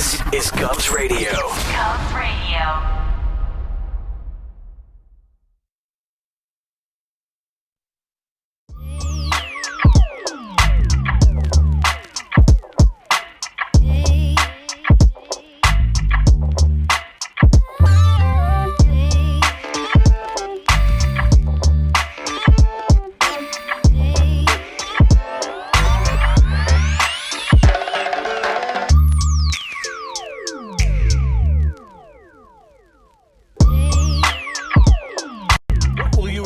This is Govs Radio. Govs Radio.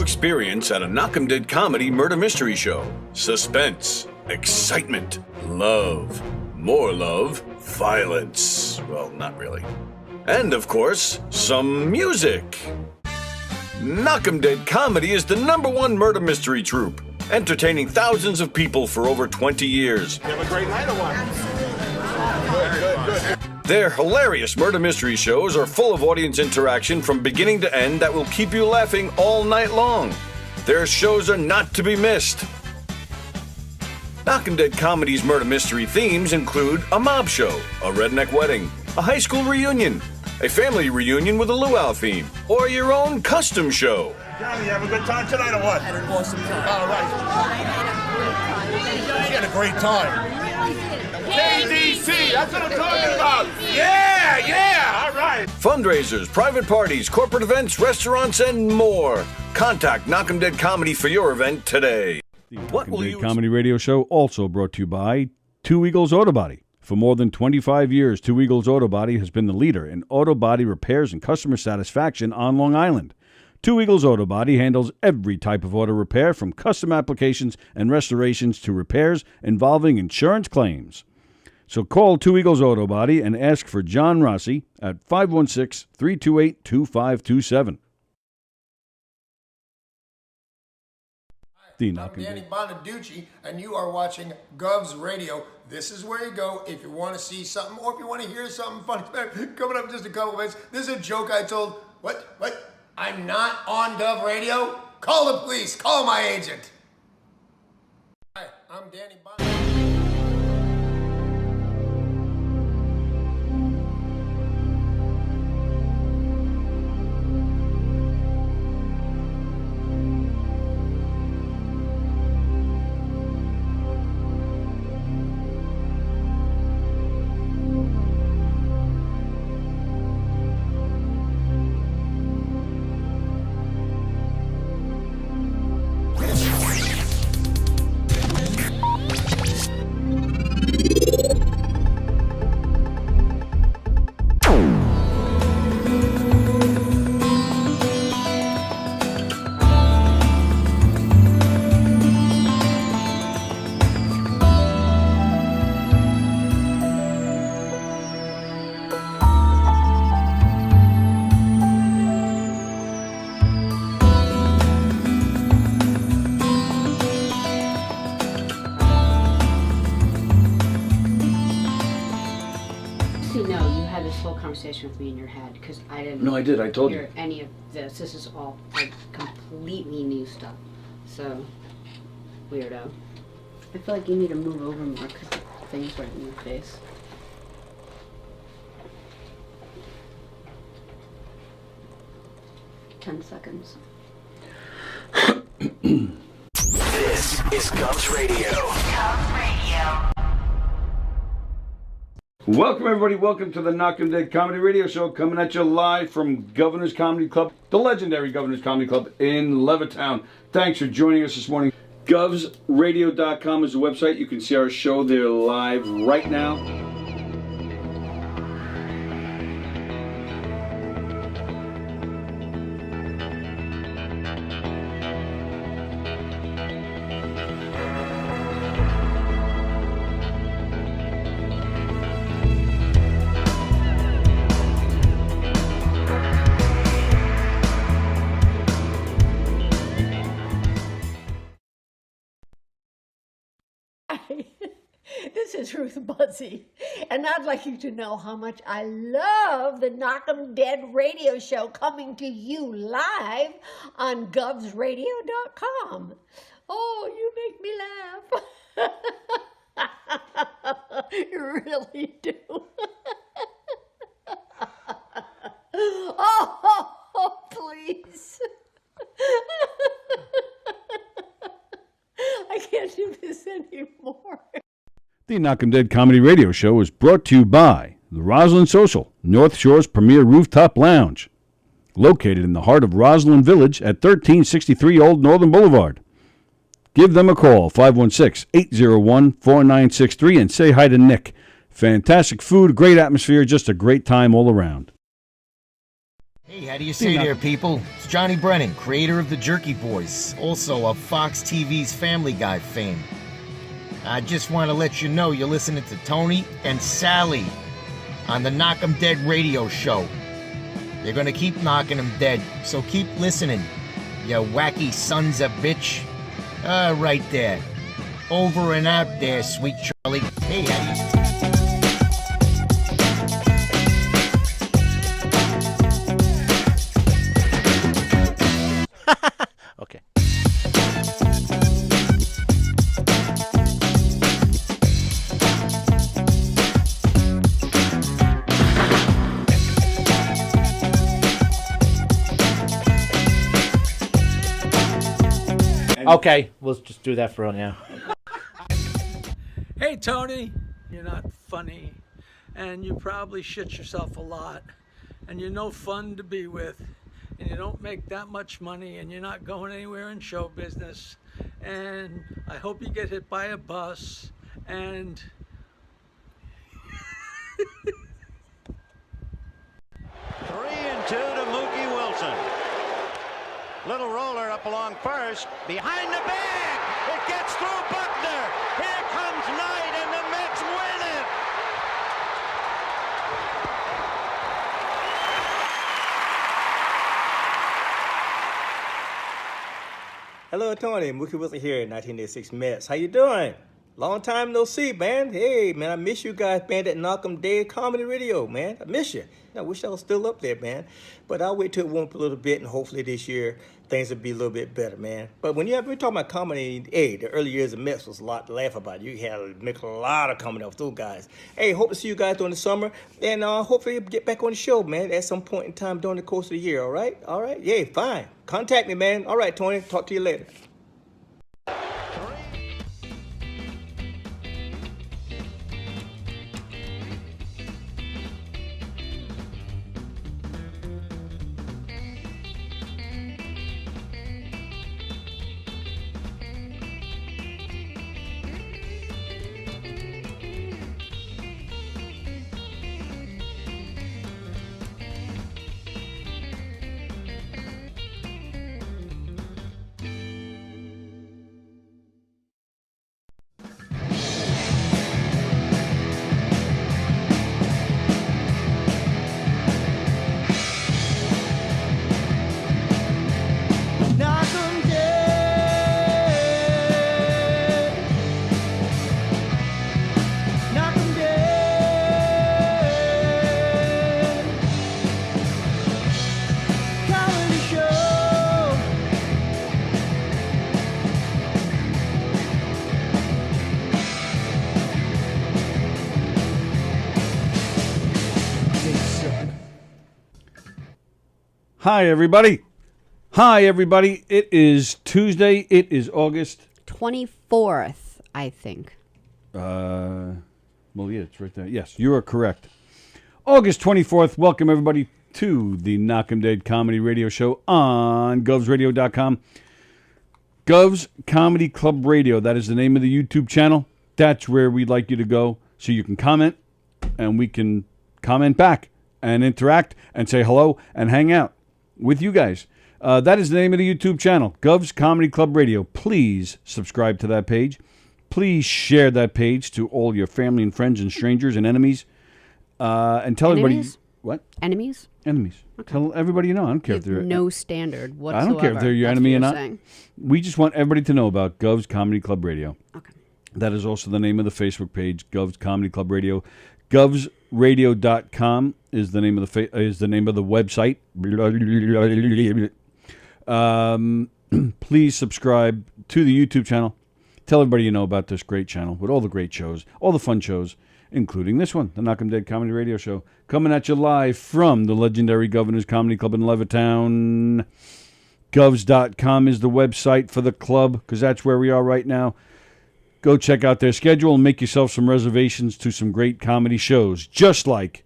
Experience at a Knockem comedy murder mystery show. Suspense, excitement, love, more love, violence. Well, not really. And of course, some music. Knockem Comedy is the #1 murder mystery troupe, entertaining thousands of people for over 20 years. You have a great night or what? Good. Their hilarious murder mystery shows are full of audience interaction from beginning to end that will keep you laughing all night long. Their shows are not to be missed. Knockem Comedy's murder mystery themes include a mob show, a redneck wedding, a high school reunion, a family reunion with a luau theme, or your own custom show. Johnny, you have a good time tonight or what? I had an awesome time. All right. She had a great time. KDC, that's what I'm talking about. Yeah, all right. Fundraisers, private parties, corporate events, restaurants, and more. Contact Knockem Comedy for your event today. The Knockem Comedy Radio Show also brought to you by Two Eagles Auto Body. For more than 25 years, Two Eagles Auto Body has been the leader in auto body repairs and customer satisfaction on Long Island. Two Eagles Auto Body handles every type of auto repair, from custom applications and restorations to repairs involving insurance claims. So call Two Eagles Auto Body and ask for John Rossi at 516-328-2527. I'm Danny Bonaducci, and you are watching Govs Radio. This is where you go if you want to see something or if you want to hear something funny. Coming up in just a couple of minutes, this is a joke I told. What? I'm not on Gov Radio? Call the police. Call my agent. Hi, I'm Danny Bonaducci. With me in your head, because I didn't. No, I did. I told hear you. Any of this. This is all like completely new stuff. So weirdo. I feel like you need to move over more because the thing's right in your face. $10 seconds. This is Govs Radio. Govs Radio. Welcome, everybody. Welcome to the Knockem Comedy Radio Show, coming at you live from Governor's Comedy Club, the legendary Governor's Comedy Club in Levittown. Thanks for joining us this morning. GovsRadio.com is the website. You can see our show there live right now. This is Ruth Buzzy, and I'd like you to know how much I love the Knockem Radio Show coming to you live on govsradio.com. Oh, you make me laugh. You really do. Please. I can't do this anymore. The Knockem Dead Comedy Radio Show is brought to you by the Roslyn Social, North Shore's premier rooftop lounge, located in the heart of Roslyn Village at 1363 Old Northern Boulevard. Give them a call, 516-801-4963, and say hi to Nick. Fantastic food, great atmosphere, just a great time all around. Hey, how do you say there, people? It's Johnny Brennan, creator of the Jerky Boys, also of Fox TV's Family Guy fame. I just want to let you know you're listening to Tony and Sallie on the Knockem Dead radio show. They're going to keep knocking them dead, so keep listening, you wacky sons of bitch. Right there. Over and out there, sweet Charlie. Hey, how do you... Okay. Okay, we'll just do that for now. Hey, Tony, you're not funny, and you probably shit yourself a lot, and you're no fun to be with, and you don't make that much money, and you're not going anywhere in show business, and I hope you get hit by a bus, and... 3-2 to Mookie Wilson. Little roller up along first, behind the bag, it gets through Buckner. Here comes Knight, and the Mets win it. Hello, Tony. Mookie Wilson here, 1986 Mets. How you doing? Long time no see, man. Hey, man, I miss you guys, man, at Knockem Dead Comedy Radio, man. I miss you. I wish I was still up there, man. But I'll wait till it warm up a little bit, and hopefully this year things will be a little bit better, man. But when we're talking about comedy, hey, the early years of Mets was a lot to laugh about. You had to make a lot of comedy off those guys. Hey, hope to see you guys during the summer, and hopefully get back on the show, man, at some point in time during the course of the year, all right? All right? Yeah, fine. Contact me, man. All right, Tony. Talk to you later. Hi, everybody. Hi, everybody. It is Tuesday. It is August 24th, I think. Well, yeah, it's right there. Yes, you are correct. August 24th. Welcome, everybody, to the Knockem Dead Comedy Radio Show on govsradio.com. Govs Comedy Club Radio. That is the name of the YouTube channel. That's where we'd like you to go so you can comment, and we can comment back and interact and say hello and hang out with you guys. That is the name of the YouTube channel, Govs Comedy Club Radio. Please subscribe to that page. Please share that page to all your family and friends and strangers and enemies. And tell everybody... What? Enemies? Enemies. Okay. Tell everybody you know. I don't care if they're... no standard whatsoever. I don't care if they're your enemy or not. Saying. We just want everybody to know about Govs Comedy Club Radio. Okay. That is also the name of the Facebook page, Govs Comedy Club Radio. govsradio.com is the name of the website. Please subscribe to the YouTube channel. Tell everybody you know about this great channel with all the great shows, all the fun shows, including this one, the Knockem Dead Comedy Radio Show, coming at you live from the legendary Governor's Comedy Club in Levittown. Govs.com is the website for the club, because that's where we are right now. Go check out their schedule and make yourself some reservations to some great comedy shows, just like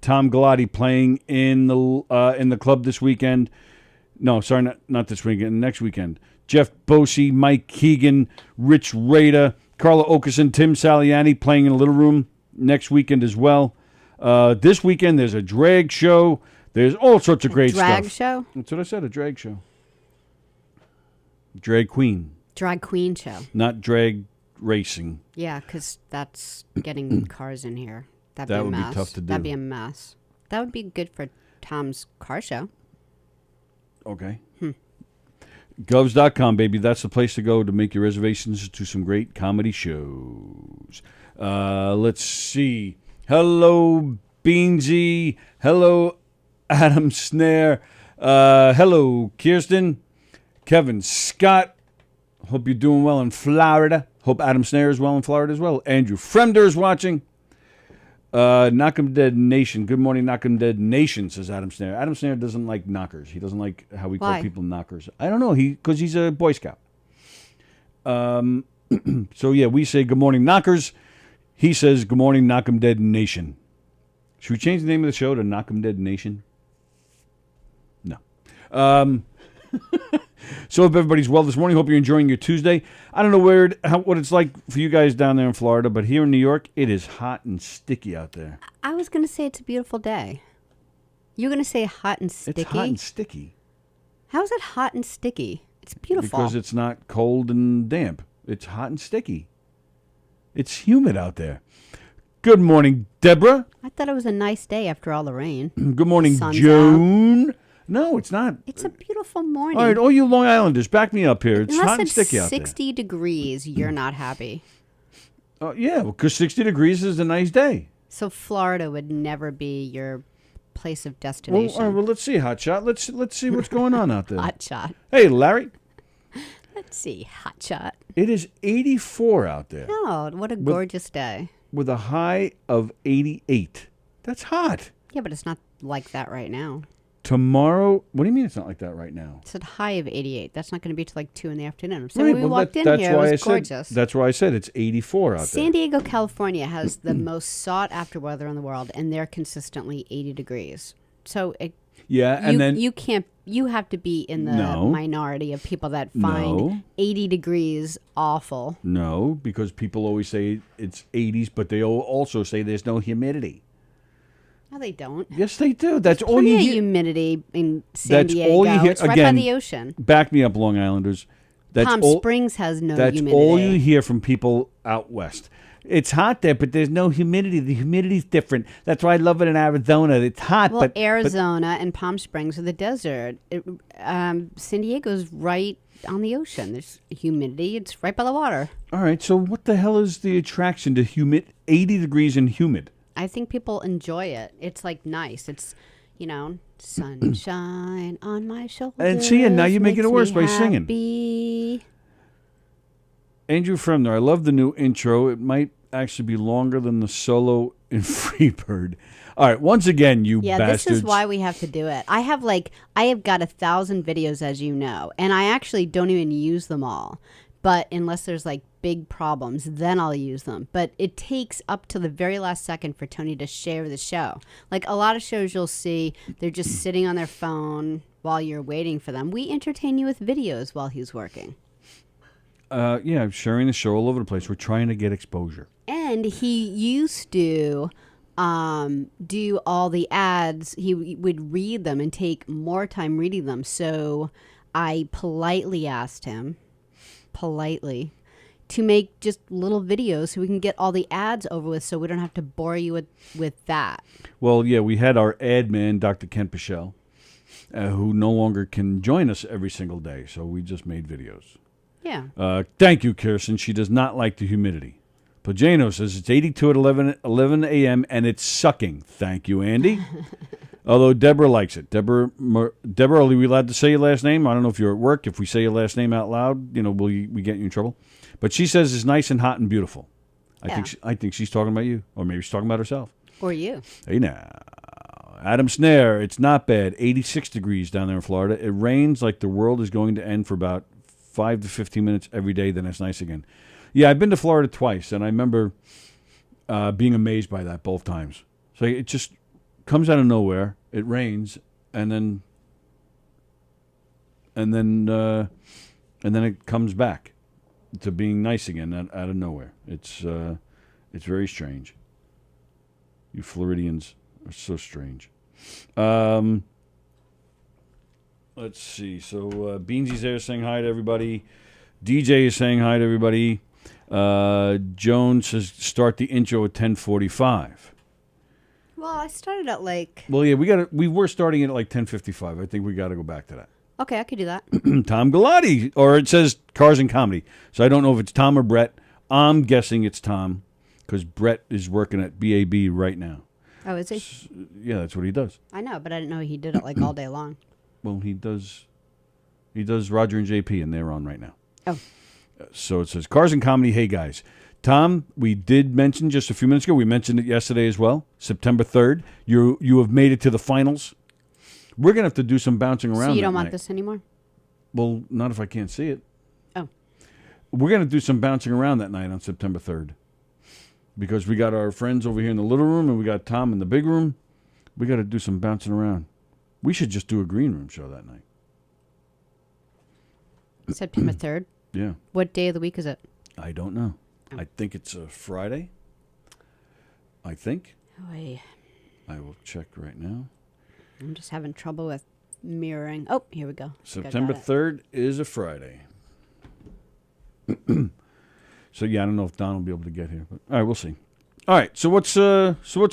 Tom Galati playing in the club this weekend. No, sorry, not this weekend, next weekend. Jeff Bosey, Mike Keegan, Rich Rader, Carla Okerson, Tim Saliani playing in a little room next weekend as well. This weekend there's a drag show. There's all sorts of great stuff. Drag show? That's what I said, a drag show. Drag queen. Drag queen show. Not drag racing. Yeah, because that's getting cars in here. That'd That be a would be mess. tough to do. That'd be a mess. That would be good for Tom's car show. Okay. Govs.com, baby. That's the place to go to make your reservations to some great comedy shows. Let's see. Hello, Beansy. Hello, Adam Snare. Hello, Kirsten. Kevin Scott. Hope you're doing well in Florida. Hope Adam Snare is well in Florida as well. Andrew Fremder is watching. Knockem Dead Nation. Good morning, Knockem Dead Nation, says Adam Snare. Adam Snare doesn't like knockers. He doesn't like how we call people knockers. I don't know. Because he's a Boy Scout. So, yeah, we say good morning, knockers. He says good morning, Knockem Dead Nation. Should we change the name of the show to Knockem Dead Nation? No. So hope everybody's well this morning. Hope you're enjoying your Tuesday. I don't know what it's like for you guys down there in Florida, but here in New York, it is hot and sticky out there. I was going to say it's a beautiful day. You're going to say hot and sticky? It's hot and sticky. How is it hot and sticky? It's beautiful. Because it's not cold and damp. It's hot and sticky. It's humid out there. Good morning, Deborah. I thought it was a nice day after all the rain. Good morning, Sun's Joan. Out. No, it's not. It's a beautiful morning. All right, all you Long Islanders, back me up here. It's Unless hot and sticky out there. 60 degrees, you're not happy. Yeah, because 60 degrees is a nice day. So Florida would never be your place of destination. Well, all right, well, let's see, Hotshot. Let's see what's going on out there. Hotshot. Hey, Larry. Let's see, Hotshot. It is 84 out there. Oh, what a gorgeous day. With a high of 88. That's hot. Yeah, but it's not like that right now. Tomorrow, what do you mean it's not like that right now? It's a high of 88. That's not going to be till like 2 in the afternoon. So when we walked in here, it was gorgeous. That's why I said it's 84 out there. San Diego, California has the most sought-after weather in the world, and they're consistently 80 degrees. So you have to be in the minority of people that find 80 degrees awful. No, because people always say it's 80s, but they also say there's no humidity. No, they don't. Yes, they do. That's all you hear. Humidity in San Diego. All you hear. It's right by the ocean. Back me up, Long Islanders. Palm Springs has no humidity. That's all you hear from people out west. It's hot there, but there's no humidity. The humidity's different. That's why I love it in Arizona. It's hot, but Arizona and Palm Springs are the desert. San Diego's right on the ocean. There's humidity. It's right by the water. All right. So what the hell is the attraction to 80 degrees and humid? I think people enjoy it. It's like nice. It's, sunshine on my shoulders. And see, and now you're making it worse by singing. Andrew Fremner, I love the new intro. It might actually be longer than the solo in Freebird. All right, once again, you bastards. This is why we have to do it. I have got 1,000 videos, as you know, and I actually don't even use them all. But unless there's big problems, then I'll use them. But it takes up to the very last second for Tony to share the show. Like a lot of shows you'll see, they're just sitting on their phone while you're waiting for them. We entertain you with videos while he's working. Yeah, sharing the show all over the place. We're trying to get exposure. And he used to do all the ads. He would read them and take more time reading them. So I politely asked him, to make just little videos so we can get all the ads over with so we don't have to bore you with that. Well, yeah, we had our ad man, Dr. Kent Pichelle, who no longer can join us every single day. So we just made videos. Yeah. Thank you, Kirsten. She does not like the humidity. Pajano says it's 82 at 11 a.m. and it's sucking. Thank you, Andy. Although Deborah likes it. Deborah, are we allowed to say your last name? I don't know if you're at work. If we say your last name out loud, we get you in trouble. But she says it's nice and hot and beautiful. I think she's talking about you, or maybe she's talking about herself. Or you. Hey now, Adam Snare. It's not bad. 86 degrees down there in Florida. It rains like the world is going to end for about 5 to 15 minutes every day. Then it's nice again. Yeah, I've been to Florida twice, and I remember being amazed by that both times. So it just comes out of nowhere. It rains, and then it comes back to being nice again out of nowhere. It's very strange. You Floridians are so strange. Let's see. So Beansy's there saying hi to everybody. DJ is saying hi to everybody. Jones says start the intro at 10:45. Well, I started at like. Well, yeah, we were starting at like 10:55. I think we got to go back to that. Okay, I could do that. Tom Galati, or it says Cars and Comedy. So I don't know if it's Tom or Brett. I'm guessing it's Tom because Brett is working at BAB right now. Oh, is he? Yeah, that's what he does. I know, but I didn't know he did it like all day long. Well, he does Roger and JP, and they're on right now. Oh. So it says Cars and Comedy. Hey, guys. Tom, we did mention just a few minutes ago. We mentioned it yesterday as well. September 3rd. You have made it to the finals. We're going to have to do some bouncing around. So you don't that want night. this anymore? Well, not if I can't see it. Oh. We're going to do some bouncing around that night on September 3rd. Because we got our friends over here in the little room and we got Tom in the big room. We got to do some bouncing around. We should just do a green room show that night. September 3rd? Yeah. What day of the week is it? I don't know. I think it's a Friday. I think. Oy. I will check right now. I'm just having trouble with mirroring. Oh, here we go. September 3rd is a Friday. So yeah, I don't know if Don will be able to get here, but all right, we'll see. All right, so what's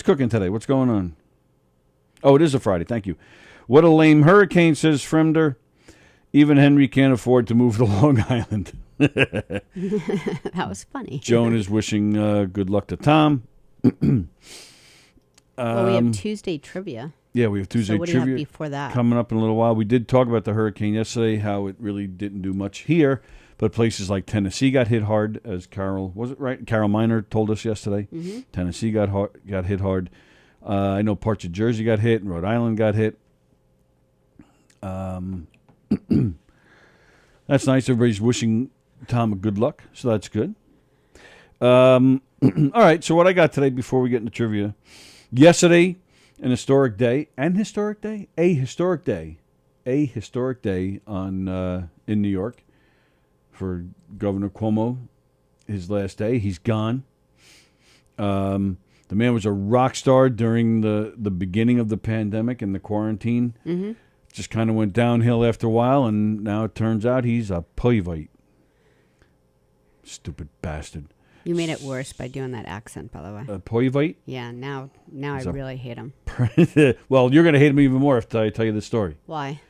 cooking today? What's going on? Oh, it is a Friday. Thank you. What a lame hurricane, says Fremder. Even Henry can't afford to move to Long Island. That was funny. Joan is wishing good luck to Tom. Well, we have Tuesday trivia. Yeah, we have Tuesday so what trivia do you have before that? Coming up in a little while. We did talk about the hurricane yesterday, how it really didn't do much here, but places like Tennessee got hit hard, as Carol, was it right? Carol Miner told us yesterday. Mm-hmm. Tennessee got hit hard. I know parts of Jersey got hit, and Rhode Island got hit. That's nice. Everybody's wishing Tom a good luck, so that's good. All right, so what I got today before we get into trivia. Yesterday, a historic day on in New York for Governor Cuomo. His last day. He's gone. The man was a rock star during the beginning of the pandemic and the quarantine. Mm-hmm. Just kind of went downhill after a while, and now it turns out he's a Poivite. Stupid bastard. You made it worse by doing that accent, by the way. Poivite? Yeah, now I really hate him. Well, you're going to hate him even more if I tell you the story. Why?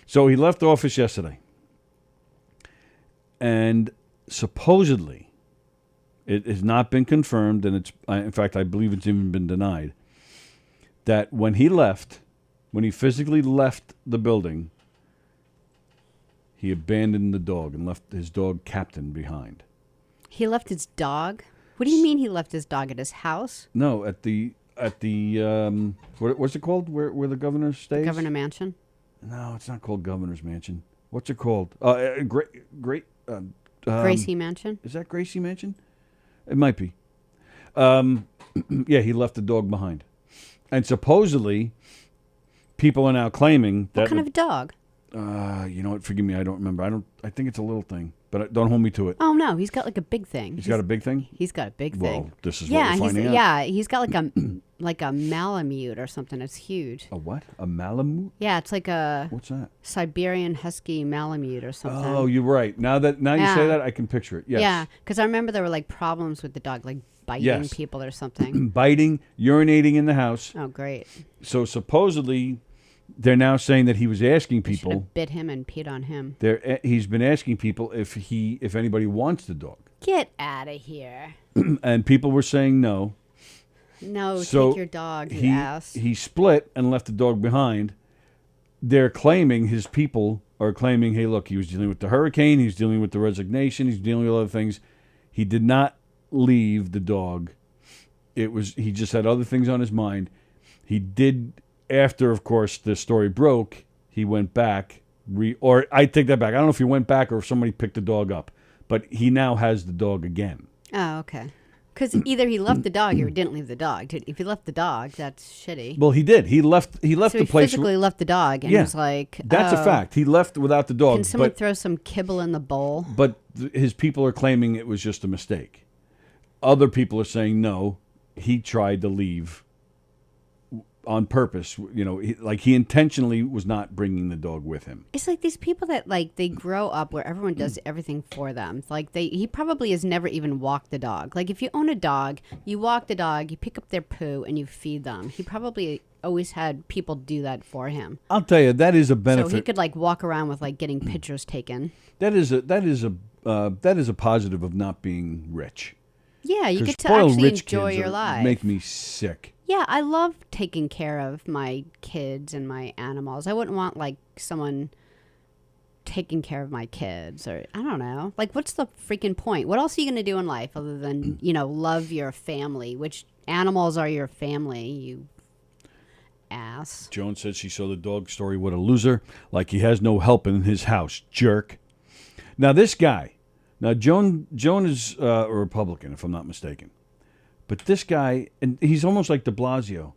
So he left office yesterday. And supposedly, it has not been confirmed, and in fact, I believe it's even been denied, that when he physically left the building, he abandoned the dog and left his dog Captain behind. He left his dog? What do you mean he left his dog at his house? No, at the what's it called? Where the governor stays? Governor Mansion? No, it's not called Governor's Mansion. What's it called? Gracie Mansion? Is that Gracie Mansion? It might be. Yeah, he left the dog behind. And supposedly, people are now claiming that... What kind of a dog? You know what? Forgive me, I don't remember. I think it's a little thing, but don't hold me to it. Oh, no, he's got like a big thing. He's got a big thing? He's got a big thing. Well, this is what we're finding out. Yeah, he's got like a Malamute or something. It's huge. A what? A Malamute? Yeah, it's like a... What's that? Siberian Husky Malamute or something. Oh, you're right. Now you say that, I can picture it. Yes. Yeah, because I remember there were like problems with the dog, like biting people or something. Biting, urinating in the house. Oh, great. So supposedly, they're now saying that he was asking people. Should have bit him and peed on him. He's been asking people if anybody wants the dog. Get out of here. And people were saying no. No, so take your dog, you ass. He split and left the dog behind. They're claiming, his people are claiming, hey, look, he was dealing with the hurricane, he's dealing with the resignation, he's dealing with other things. He did not leave the dog. He just had other things on his mind. He did, after, of course, the story broke, he went back, or I take that back. I don't know if he went back or if somebody picked the dog up, but he now has the dog again. Oh, okay. Because either he left the dog or he didn't leave the dog. If he left the dog, that's shitty. Well, he did. He left So the he place. physically left the dog and was like, that's a fact. He left without the dog. Can someone throw some kibble in the bowl? But his people are claiming it was just a mistake. Other people are saying no, he tried to leave on purpose. You know, he intentionally was not bringing the dog with him. It's like these people that they grow up where everyone does everything for them. It's like he probably has never even walked the dog. Like if you own a dog, you walk the dog, you pick up their poo, and you feed them. He probably always had people do that for him. I'll tell you, that is a benefit. So he could walk around with getting pictures taken. That is a positive of not being rich. Yeah, you get to spoiled actually rich enjoy kids your life. Make me sick. Yeah, I love taking care of my kids and my animals. I wouldn't want someone taking care of my kids, or I don't know. What's the freaking point? What else are you going to do in life other than, love your family, which animals are your family, you ass. Joan said she saw the dog story. What a loser. Like he has no help in his house. Jerk. Now this guy. Now Joan is a Republican, if I'm not mistaken. But this guy, and he's almost like de Blasio.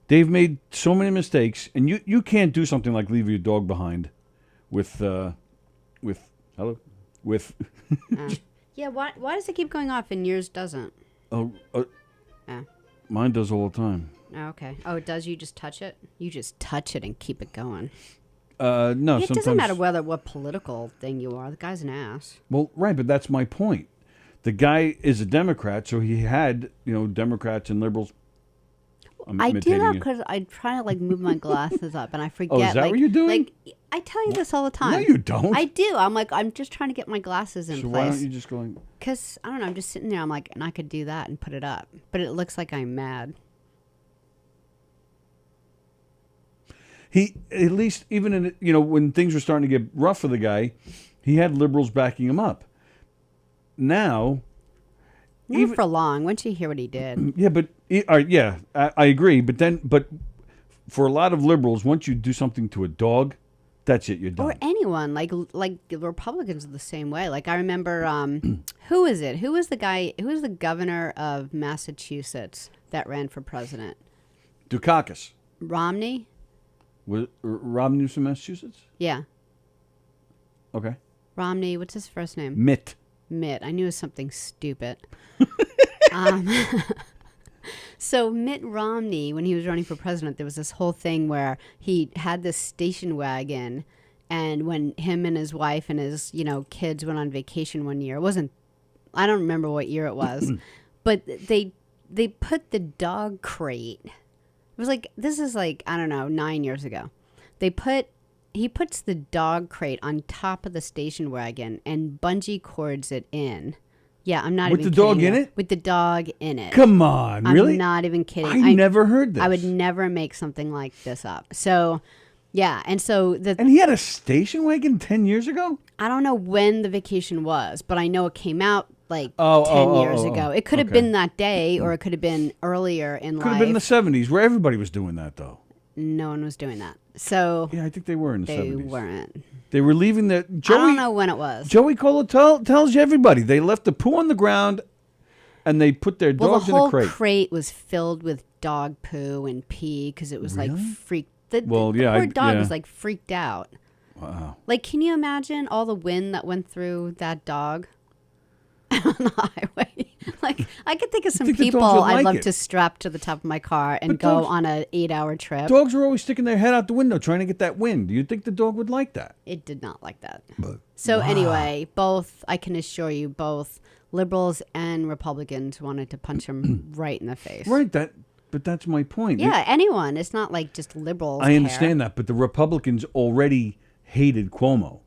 They've made so many mistakes, and you can't do something like leave your dog behind with yeah, why does it keep going off and yours doesn't? Mine does all the time. Oh, okay. Oh, it does? You just touch it? You just touch it and keep it going. No, it sometimes doesn't matter what political thing you are. The guy's an ass. Well, right, but that's my point. The guy is a Democrat, so he had, Democrats and liberals. I do that because I try to move my glasses up, and I forget. Oh, is that what you're doing? I tell you this all the time. No, you don't. I do. I'm just trying to get my glasses in so place. Why don't you just go? Because I don't know. I'm just sitting there. I'm like, and I could do that and put it up, but it looks like I'm mad. He at least even in when things were starting to get rough for the guy, he had liberals backing him up. Now, not for long. Once you hear what he did, yeah, but I agree. But for a lot of liberals, once you do something to a dog, that's it. You're done. Or anyone, like the Republicans are the same way. I remember, who is it? Who was the guy? Who was the governor of Massachusetts that ran for president? Dukakis. Romney. Was Romney from Massachusetts? Yeah. Okay. Romney. What's his first name? Mitt. I knew it was something stupid. So Mitt Romney, when he was running for president, there was this whole thing where he had this station wagon, and when him and his wife and his kids went on vacation one year, I don't remember what year it was, but they put the dog crate. It was this is I don't know, 9 years ago. He puts the dog crate on top of the station wagon and bungee cords it in. Yeah, I'm not with even the dog kidding in you. it? With the dog in it. Come on, really? I'm not even kidding. I never heard this. I would never make something like this up. So, yeah, and he had a station wagon 10 years ago? I don't know when the vacation was, but I know it came out 10 years ago. It could have been that day, or it could have been earlier in life. Could have been in the 70s, where everybody was doing that, though. No one was doing that. So yeah, I think they were in the 70s. They weren't. They were leaving the... I don't know when it was. Joey Cola tells you everybody. They left the poo on the ground, and they put their dogs in a crate. The whole crate was filled with dog poo and pee because it was freaked. The poor dog was freaked out. Wow. Can you imagine all the wind that went through that dog on the highway? I could think of some people I'd love to strap to the top of my car and go on an 8-hour trip. Dogs are always sticking their head out the window trying to get that wind. Do you think the dog would like that? It did not like that. Anyway, I can assure you, both liberals and Republicans wanted to punch him right in the face. Right, but that's my point. Yeah, anyone. It's not just liberals. I understand that, but the Republicans already hated Cuomo.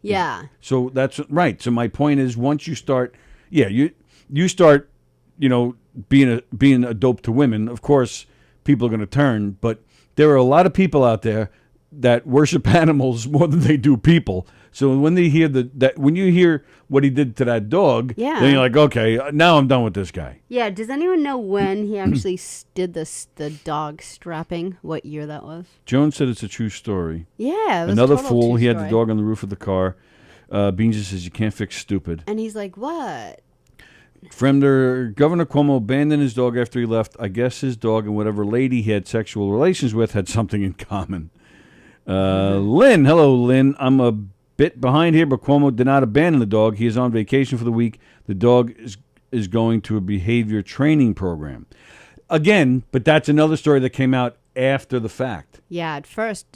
Yeah. So that's right. So my point is, once you start, you start, being a dope to women. Of course, people are going to turn. But there are a lot of people out there that worship animals more than they do people. So when they hear when you hear what he did to that dog, Yeah. then you're like, okay, now I'm done with this guy. Yeah, does anyone know when he actually did the dog strapping? What year that was? Jones said it's a true story. Yeah, it was Another total fool. true He had the story. dog on the roof of the car. Beans says you can't fix stupid. And he's like, what? Fremder, Governor Cuomo abandoned his dog after he left. I guess his dog and whatever lady he had sexual relations with had something in common. Lynn, hello, Lynn. I'm a bit behind here, but Cuomo did not abandon the dog. He is on vacation for the week. The dog is going to a behavior training program. Again, but that's another story that came out after the fact. Yeah, at first,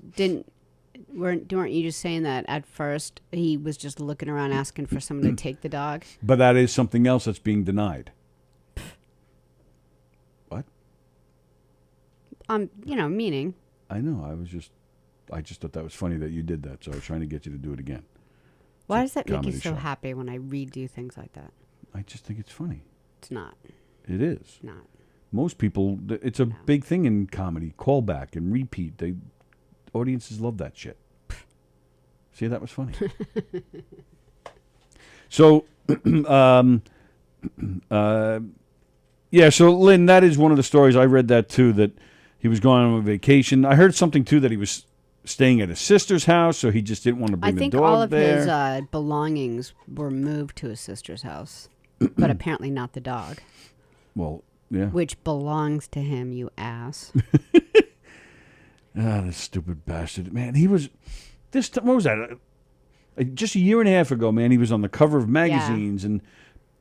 weren't you just saying that at first he was just looking around asking for someone to take the dog? But that is something else that's being denied. What? Meaning. I know. I just thought that was funny that you did that, so I was trying to get you to do it again. Why does that make you comedy so show. happy when I redo things like that? I just think it's funny. It's not. It is. Not. Most people, it's a big thing in comedy, callback and repeat. Audiences love that shit. See, that was funny. So, yeah, so Lynn, that is one of the stories. I read that too, that he was going on a vacation. I heard something too that he was staying at his sister's house, so he just didn't want to bring the dog there. I think all of his belongings were moved to his sister's house, but apparently not the dog. Well, yeah. Which belongs to him, you ass. This stupid bastard. Man, he was... what was that? Just a year and a half ago, man, he was on the cover of magazines, and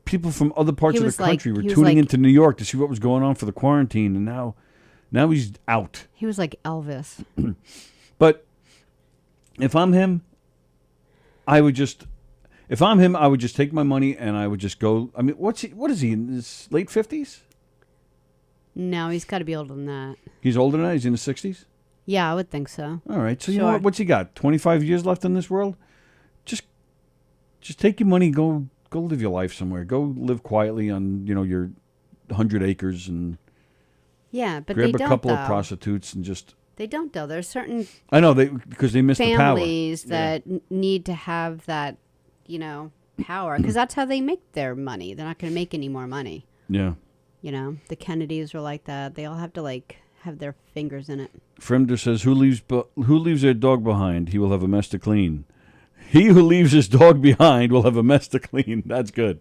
people from other parts of the country were tuning into New York to see what was going on for the quarantine, and now he's out. He was like Elvis. But if I'm him, I would just take my money and I would just go. I mean, what is he, in his late 50s? No, he's got to be older than that. He's older than that? He's in his 60s? Yeah, I would think so. All right. So you know what? What's he got? 25 years left in this world? Just take your money, go live your life somewhere. Go live quietly on, your 100 acres and yeah, but grab they a don't, couple though. of prostitutes and just... They don't, though. There's certain... I know, because they miss the power. Families that need to have that, power. Because that's how they make their money. They're not going to make any more money. Yeah. The Kennedys were like that. They all have to, have their fingers in it. Fremder says, who leaves their dog behind? He will have a mess to clean. He who leaves his dog behind will have a mess to clean. That's good.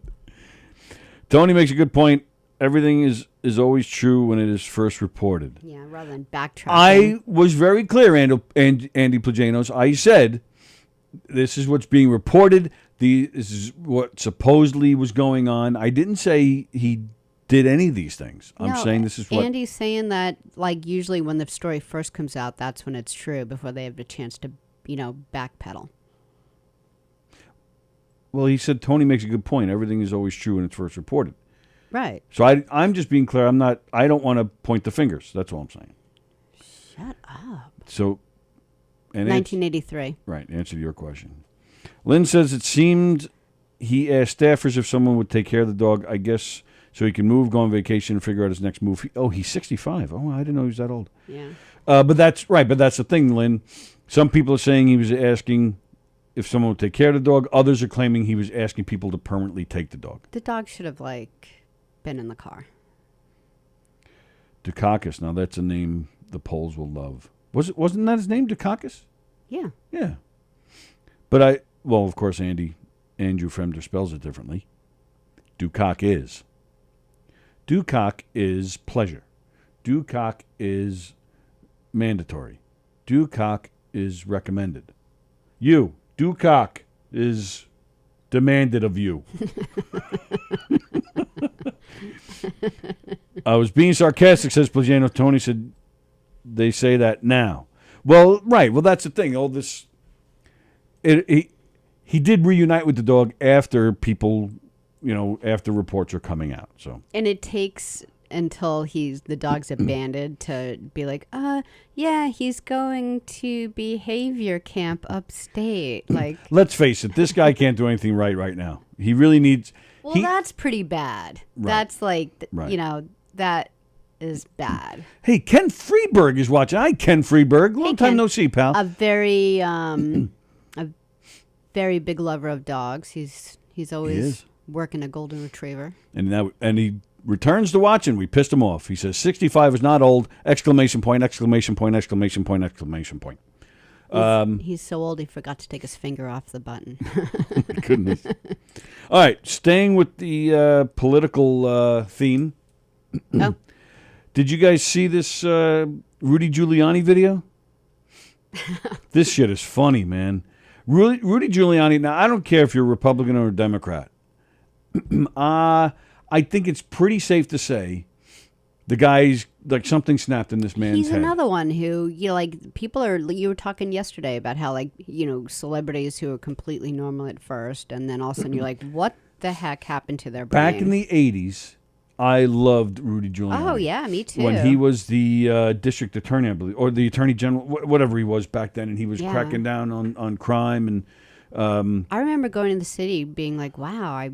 Tony makes a good point. Everything is always true when it is first reported. Yeah, rather than backtracking. I was very clear, Andy Plagianos. I said, this is what's being reported. This is what supposedly was going on. I didn't say he did any of these things. I'm saying this is what... Andy's saying that, usually when the story first comes out, that's when it's true, before they have the chance to, backpedal. Well, he said Tony makes a good point. Everything is always true when it's first reported. Right. So I'm just being clear. I don't want to point the fingers. That's all I'm saying. Shut up. So, 1983. Right. Answer to your question. Lynn says it seemed he asked staffers if someone would take care of the dog, I guess, so he can move, go on vacation, and figure out his next move. He's 65. Oh, I didn't know he was that old. Yeah. But that's right. But that's the thing, Lynn. Some people are saying he was asking if someone would take care of the dog. Others are claiming he was asking people to permanently take the dog. The dog should have, been in the car. Dukakis. Now that's a name the Poles will love. Wasn't that his name, Dukakis? Yeah. Yeah. But of course, Andrew Fremder spells it differently. Dukak is. Dukak is pleasure. Dukak is mandatory. Dukak is recommended. Dukak is demanded of you. I was being sarcastic, says Plagiano. Tony said they say that now. Well, right. Well, that's the thing. All this... He did reunite with the dog after people, after reports are coming out. So, and it takes until the dog's abandoned to be like, yeah, he's going to behavior camp upstate. Let's face it, this guy can't do anything right now. He really needs. Well, that's pretty bad. Right. That's Right. That is bad. Hey, Ken Freeberg is watching. Hi, Ken Freeberg. Long time no see, pal. A very very big lover of dogs. He's always is. working a golden retriever. And he returns to watching. We pissed him off. He says 65 is not old! Exclamation point! Exclamation point! Exclamation point! Exclamation point! He's so old he forgot to take his finger off the button. My goodness. All right, staying with the political theme. Oh. Did you guys see this Rudy Giuliani video? This shit is funny, man. Rudy Giuliani, now I don't care if you're a Republican or a Democrat. I think it's pretty safe to say the guy's, like, something snapped in this man's He's head. another one who, people are, you were talking yesterday about how, celebrities who are completely normal at first, and then all of a sudden you're like, what the heck happened to their brain? Back in the 80s, I loved Rudy Giuliani. Oh, yeah, me too. When he was the district attorney, I believe, or the attorney general, whatever he was back then, and he was cracking down on crime. And I remember going to the city being like, wow, I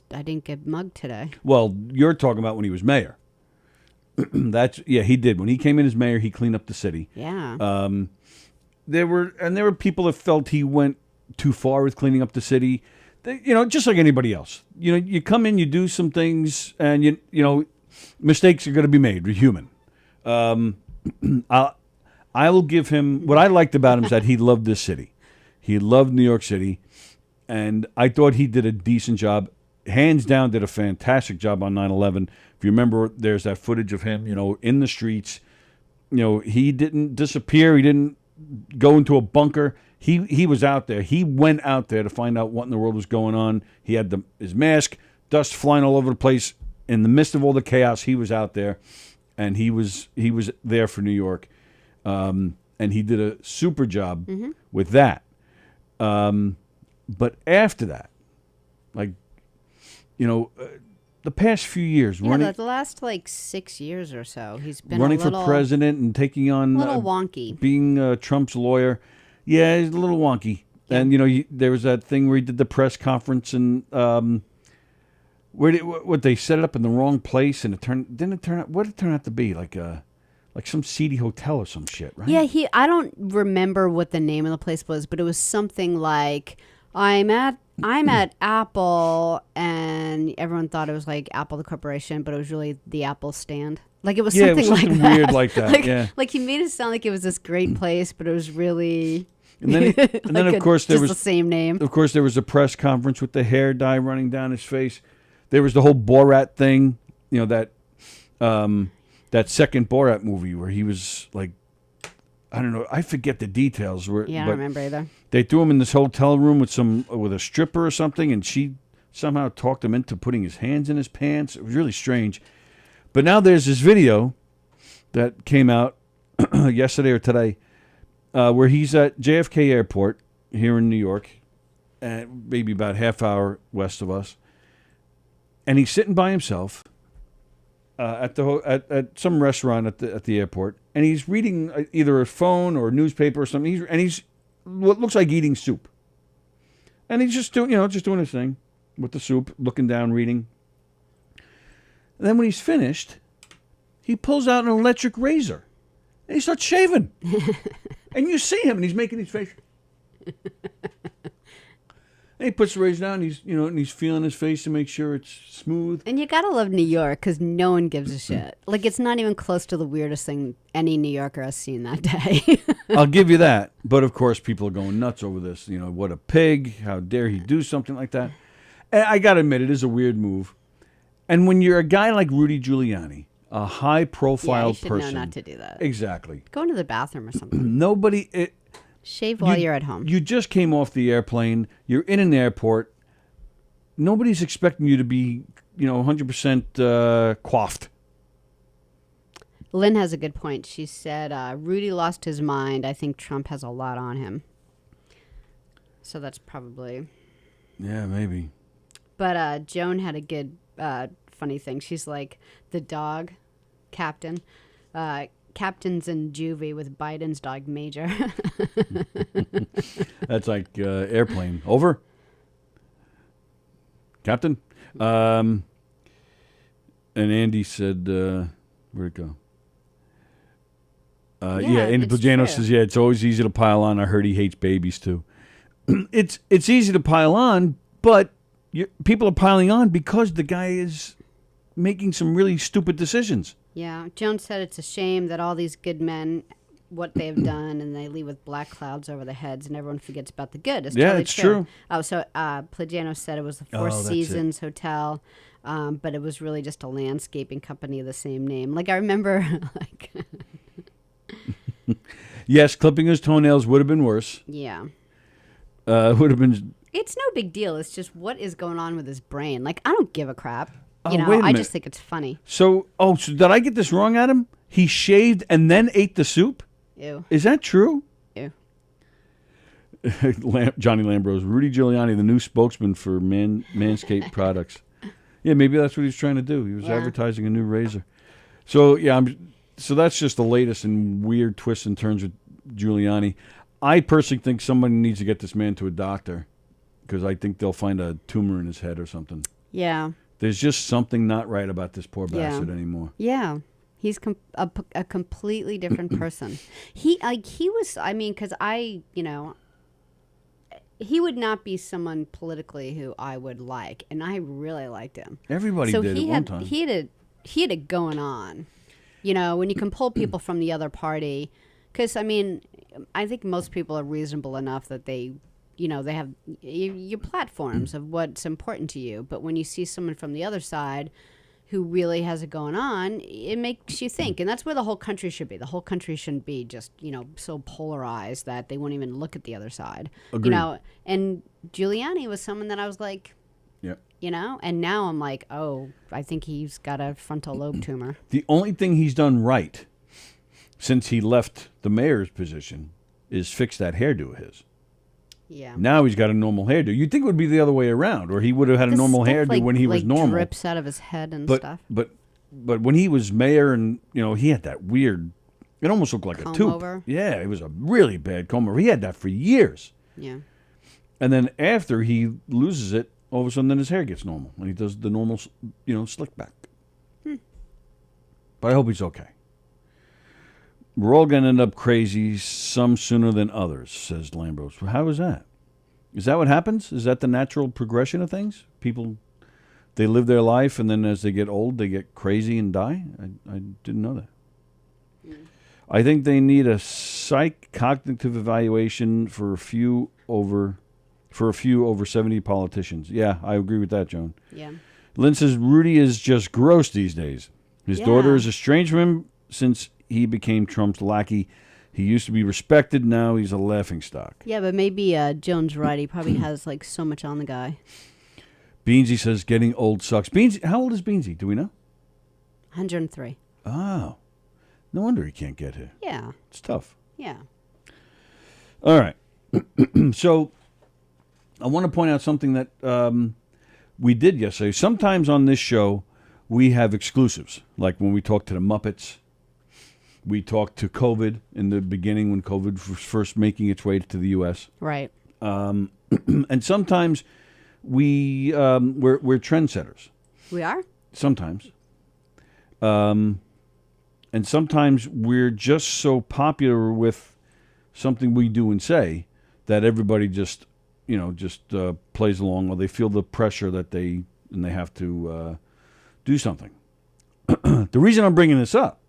didn't get mugged today. well, you're talking about when he was mayor. He did. When he came in as mayor, he cleaned up the city. Yeah. There were people that felt he went too far with cleaning up the city. Just like anybody else. You come in, you do some things, and mistakes are going to be made. We're human. I will give him what I liked about him is that he loved this city. He loved New York City, and I thought he did a decent job. Hands down, did a fantastic job on 9/11. If you remember, there's that footage of him, in the streets. He didn't disappear. He didn't go into a bunker. He was out there. He went out there to find out what in the world was going on. He had his mask, dust flying all over the place. In the midst of all the chaos, he was out there, and he was there for New York, and he did a super job with that. But after that, the past few years, the last 6 years or so, he's been running for president and taking on a little wonky, being Trump's lawyer. Yeah, he's a little wonky. Yeah. And there was that thing where he did the press conference, and what they set it up in the wrong place, and didn't it turn out? What did it turn out to be? Like some seedy hotel or some shit, right? Yeah, I don't remember what the name of the place was, but it was something like I'm at Apple, and everyone thought it was like Apple the corporation, but it was really the Apple stand. Like it was something like that. Weird like that. Like he made it sound like it was this great place, but it was really. And then of course there was the same name. Of course there was a press conference with the hair dye running down his face. There was the whole Borat thing, that second Borat movie where he was like, I don't know, I forget the details. I don't remember either. They threw him in this hotel room with a stripper or something, and she somehow talked him into putting his hands in his pants. It was really strange. But now there's this video that came out yesterday or today where he's at JFK Airport here in New York, maybe about half hour west of us, and he's sitting by himself at some restaurant at the airport, and he's reading either a phone or a newspaper or something. He's what looks like eating soup, and he's just doing his thing with the soup, looking down, reading. And then when he's finished, he pulls out an electric razor, and he starts shaving. And you see him, and he's making his face. And he puts the razor down, and he's feeling his face to make sure it's smooth. And you gotta love New York, because no one gives a shit. Like, it's not even close to the weirdest thing any New Yorker has seen that day. I'll give you that. But, of course, people are going nuts over this. What a pig. How dare he do something like that? And I gotta admit, it is a weird move. And when you're a guy like Rudy Giuliani, a high-profile person... Yeah, you should know not to do that. Exactly. Go into the bathroom or something. Shave while you're at home. You just came off the airplane. You're in an airport. Nobody's expecting you to be, 100% coiffed. Lynn has a good point. She said, Rudy lost his mind. I think Trump has a lot on him. So that's probably... Yeah, maybe. But Joan had a good, funny thing. She's like, the dog, Captain. Captain's in juvie with Biden's dog, Major. That's like airplane. Over? Captain? And Andy said, where'd it go? Andy Pagano says, it's always easy to pile on. I heard he hates babies, too. it's easy to pile on, but people are piling on because the guy is making some really stupid decisions. Yeah, Jones said it's a shame that all these good men, what they've done, and they leave with black clouds over their heads, and everyone forgets about the good. It's totally it's true. Oh, so Plagiano said it was the Four Seasons Hotel, but it was really just a landscaping company of the same name. Like, I remember, like... Yes, clipping his toenails would have been worse. Yeah. Would have been... It's no big deal. It's just what is going on with his brain. Like, I don't give a crap. You know, wait a I minute. just think it's funny. So did I get this wrong, Adam? He shaved and then ate the soup? Ew. Is that true? Ew. Johnny Lambrose, Rudy Giuliani, the new spokesman for Manscaped products. Yeah, maybe that's what he's trying to do. He was advertising a new razor. So so that's just the latest in weird twists and turns with Giuliani. I personally think somebody needs to get this man to a doctor because I think they'll find a tumor in his head or something. Yeah. There's just something not right about this poor bastard anymore. Yeah. He's a completely different person. He was, I mean, because he would not be someone politically who I would like, and I really liked him. Everybody did at one time. He had it going on. You know, when you can pull people from the other party, because, I mean, I think most people are reasonable enough that they have your platforms of what's important to you. But when you see someone from the other side who really has it going on, it makes you think. And that's where the whole country should be. The whole country shouldn't be just, so polarized that they won't even look at the other side. Agreed. And Giuliani was someone that I was like, and now I'm like, oh, I think he's got a frontal lobe tumor. The only thing he's done right since he left the mayor's position is fix that hairdo of his. Yeah. Now he's got a normal hairdo. You'd think it would be the other way around, or he would have had a normal hairdo when he was normal. Drips out of his head and stuff. But when he was mayor, and he had that weird. It almost looked like a tooth. Over. Yeah, it was a really bad comb over. He had that for years. Yeah. And then after he loses it, all of a sudden, then his hair gets normal, and he does the normal, slick back. But I hope he's okay. We're all going to end up crazy, some sooner than others, says Lambros. How is that? Is that what happens? Is that the natural progression of things? People, they live their life, and then as they get old, they get crazy and die? I didn't know that. I think they need a psych cognitive evaluation for a few over 70 politicians. Yeah, I agree with that, Joan. Yeah. Lynn says Rudy is just gross these days. His daughter is estranged from him since he became Trump's lackey. He used to be respected. Now he's a laughingstock. Yeah, but maybe Jones right. He probably has like so much on the guy. Beansy says getting old sucks. Beansy, how old is Beansy? Do we know? 103. Oh, no wonder he can't get here. Yeah. It's tough. Yeah. All right. So I want to point out something that we did yesterday. Sometimes on this show, we have exclusives, like when we talk to the Muppets. We talked to COVID in the beginning when COVID was first making its way to the U.S. Right. And sometimes we're trendsetters. We are? Sometimes. And sometimes we're just so popular with something we do and say that everybody just plays along, or they feel the pressure that they have to do something. The reason I'm bringing this up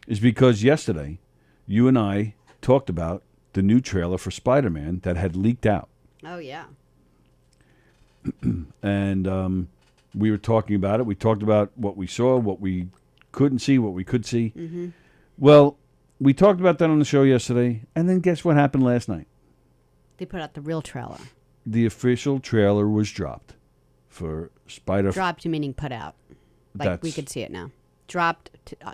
is because yesterday you and I talked about the new trailer for Spider-Man that had leaked out. Oh, yeah. And we were talking about it. We talked about what we saw, what we couldn't see, what we could see. Mm-hmm. Well, we talked about that on the show yesterday, and then guess what happened last night? They put out the real trailer. The official trailer was dropped for Spider-Man. Dropped, meaning put out. Like, we could see it now. Dropped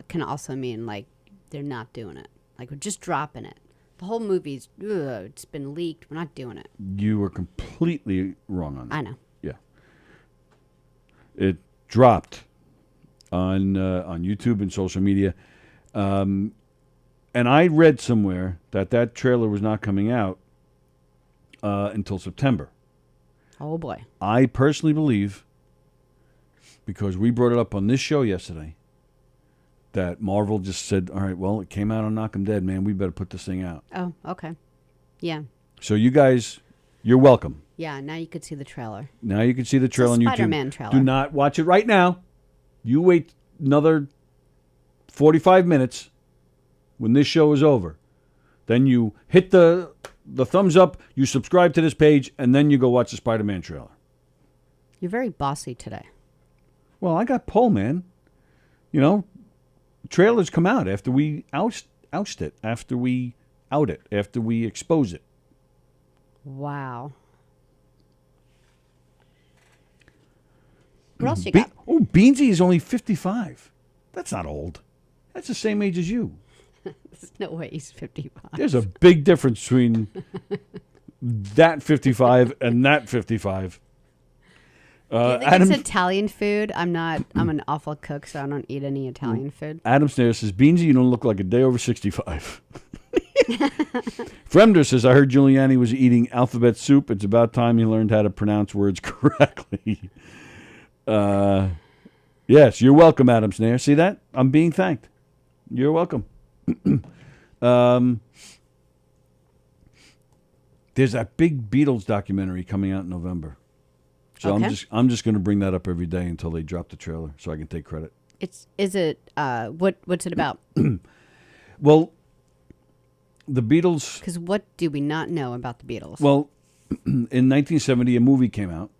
can also mean, like, they're not doing it. Like, we're just dropping it. The whole movie's, it's been leaked. We're not doing it. You were completely wrong on that. I know. Yeah. It dropped on YouTube and social media. And I read somewhere that trailer was not coming out until September. Oh, boy. I personally believe, because we brought it up on this show yesterday, that Marvel just said, all right, well, it came out on Knockem Dead, man. We better put this thing out. Oh, okay. Yeah. So you guys You're welcome. Yeah, now you could see the trailer. Now you can see the trailer on YouTube. Spider-Man trailer. Do not watch it right now. You wait another 45 minutes when this show is over. Then you hit the thumbs up, you subscribe to this page, and then you go watch the Spider-Man trailer. You're very bossy today. Well, I got pull, man. You know, trailers come out after we oust it, after we out it, after we expose it. Wow. What else you got? Beansy is only 55. That's not old. That's the same age as you. There's no way he's 55. There's a big difference between that 55 and that 55. Do you think it's Italian food? I'm an awful cook, so I don't eat any Italian food. Adam Snare says, Beansy, you don't look like a day over 65. Fremder says, I heard Giuliani was eating alphabet soup. It's about time he learned how to pronounce words correctly. Yes, you're welcome, Adam Snare. See that? I'm being thanked. You're welcome. There's that big Beatles documentary coming out in November. So Okay. I'm just going to bring that up every day until they drop the trailer so I can take credit. What's it about? Well, the Beatles. Because what do we not know about the Beatles? Well, in 1970, a movie came out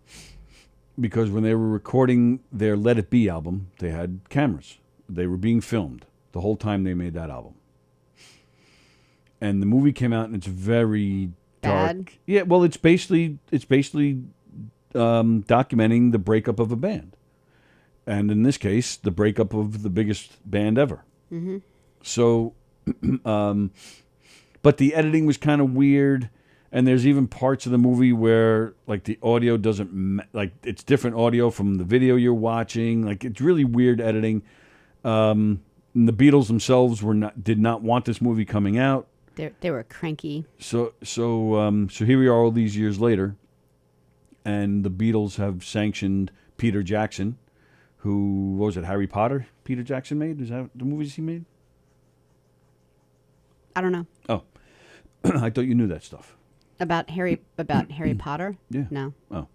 because when they were recording their Let It Be album, they had cameras. They were being filmed the whole time they made that album. And the movie came out, and it's very dark. Bad? Yeah, well, it's basically documenting the breakup of a band, and in this case, the breakup of the biggest band ever. Mm-hmm. So, but the editing was kind of weird, and there's even parts of the movie where like the audio doesn't like it's different audio from the video you're watching. Like it's really weird editing. And the Beatles themselves did not want this movie coming out. They were cranky. So here we are all these years later, and the Beatles have sanctioned Peter Jackson, who, what was it, Harry Potter Peter Jackson made? Is that the movies he made? I don't know. Oh, I thought you knew that stuff. About Harry Potter? Yeah. No. Oh.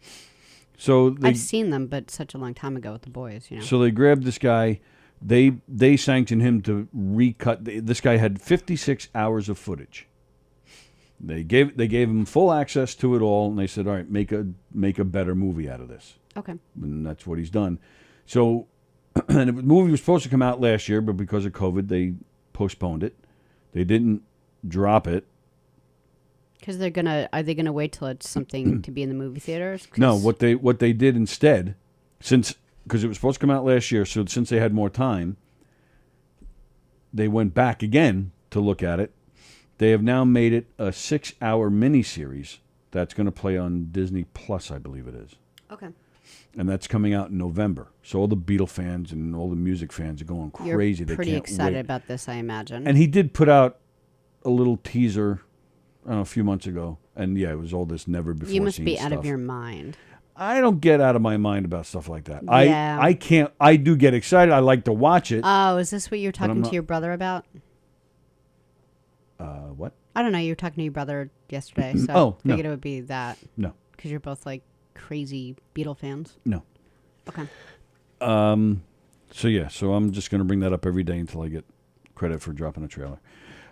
So I've seen them, but such a long time ago with the boys, you know. So they grabbed this guy. They sanctioned him to recut. This guy had 56 hours of footage. They gave him full access to it all, and they said, "All right, make a better movie out of this." Okay. And that's what he's done. So, and the movie was supposed to come out last year, but because of COVID, they postponed it. They didn't drop it. Because are they gonna wait till it's something to be in the movie theaters? No, what they did instead, because it was supposed to come out last year, so since they had more time, they went back again to look at it. They have now made it a 6-hour miniseries that's going to play on Disney Plus, I believe it is. Okay. And that's coming out in November. So all the Beatle fans and all the music fans are going crazy. You're pretty they can't excited wait. about this, I imagine. And he did put out a little teaser, I don't know, a few months ago. And yeah, it was all this never before seen stuff. You must be out of your mind. I don't get out of my mind about stuff like that. Yeah. I can't. I do get excited. I like to watch it. Oh, is this what you're talking to your brother about? What? I don't know. You were talking to your brother yesterday, so Oh, I figured no. it would be that. No. Because you're both like crazy Beatle fans. No. Okay. So I'm just going to bring that up every day until I get credit for dropping a trailer.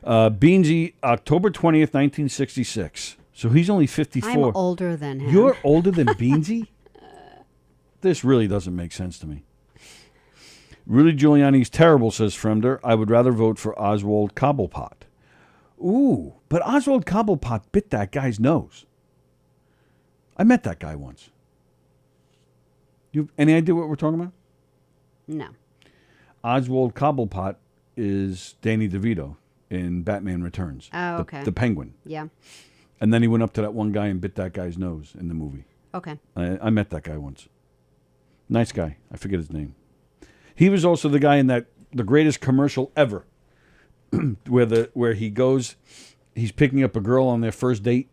Beansy, October 20th, 1966. So he's only 54. I'm older than him. You're older than Beansy? This really doesn't make sense to me. Rudy Giuliani's terrible, says Fremder. I would rather vote for Oswald Cobblepot. Ooh, but Oswald Cobblepot bit that guy's nose. I met that guy once. You any idea what we're talking about? No. Oswald Cobblepot is Danny DeVito in Batman Returns. Oh, okay. The Penguin. Yeah. And then he went up to that one guy and bit that guy's nose in the movie. Okay. I met that guy once. Nice guy. I forget his name. He was also the guy in the greatest commercial ever, where he goes, he's picking up a girl on their first date.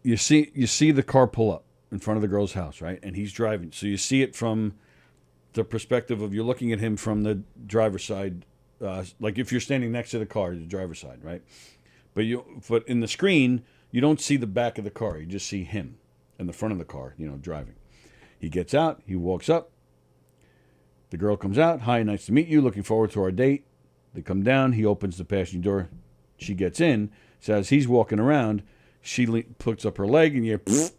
You see the car pull up in front of the girl's house, right? And he's driving, so you see it from the perspective of you're looking at him from the driver's side, like if you're standing next to the car, the driver's side, right? But in the screen, You don't see the back of the car. You just see him in the front of the car, driving. He gets out. He walks up. The girl comes out. Hi, nice to meet you. Looking forward to our date. They come down. He opens the passenger door. She gets in. So as he's walking around, she puts up her leg, and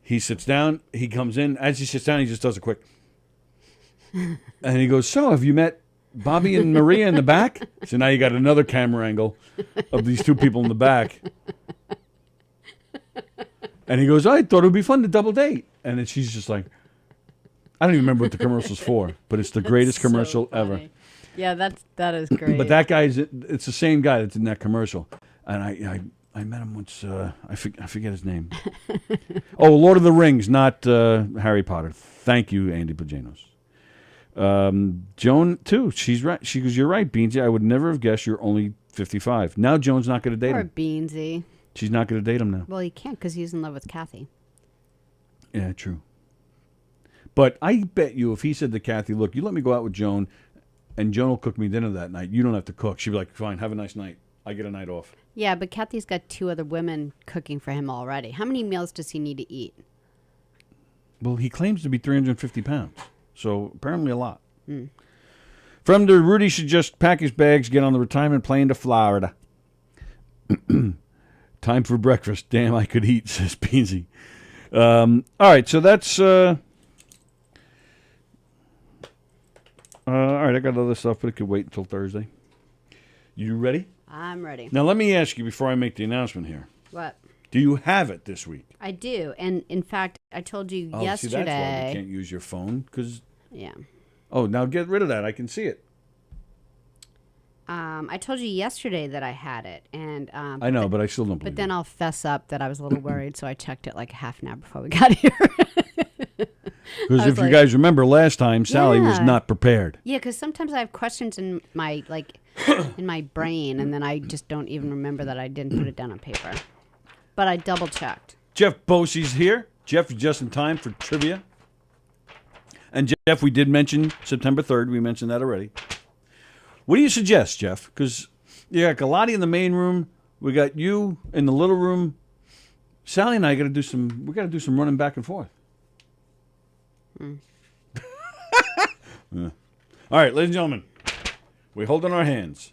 he sits down. He comes in. As he sits down, he just does a quick. And he goes, so have you met Bobby and Maria in the back? So now you got another camera angle of these two people in the back. And he goes, I thought it would be fun to double date. And then she's just like, I don't even remember what the commercial's for, but it's the greatest commercial ever. Yeah, that is great. But that guy's, it's the same guy that's in that commercial. And I met him once, I forget his name. Oh, Lord of the Rings, not Harry Potter. Thank you, Andy Pajanos. Joan, too, she's right. She goes, you're right, Beansy. I would never have guessed you're only 55. Now Joan's not going to date Poor him. Beansy. She's not going to date him now. Well, he can't because he's in love with Kathy. Yeah, true. But I bet you if he said to Kathy, look, you let me go out with Joan, and Joan will cook me dinner that night. You don't have to cook. She'd be like, fine, have a nice night. I get a night off. Yeah, but Kathy's got 2 other women cooking for him already. How many meals does he need to eat? Well, he claims to be 350 pounds. So apparently a lot. Mm. From the Rudy should just pack his bags, get on the retirement plane to Florida. Time for breakfast. Damn, I could eat, says Beansy. All right, so that's... all right, I got other stuff, but it could wait until Thursday. You ready? I'm ready. Now, let me ask you before I make the announcement here. What? Do you have it this week? I do. And, in fact, I told you yesterday... See, that's why we can't use your phone, because... Yeah. Oh, now get rid of that. I can see it. I told you yesterday that I had it, and I know, but I still don't believe But then I'll fess up that I was a little worried, so I checked it like half an hour before we got here. Because if you guys remember last time, Sallie was not prepared. Yeah, because sometimes I have questions in my in my brain, and then I just don't even remember that I didn't put it down on paper. But I double checked. Jeff Bosey's here. Jeff is just in time for trivia. And Jeff, we did mention September 3rd. We mentioned that already. What do you suggest, Jeff? Because you got Galati in the main room. We got you in the little room. Sallie and I got to do some. We got to do some running back and forth. Yeah. All right, ladies and gentlemen, we hold in our hands.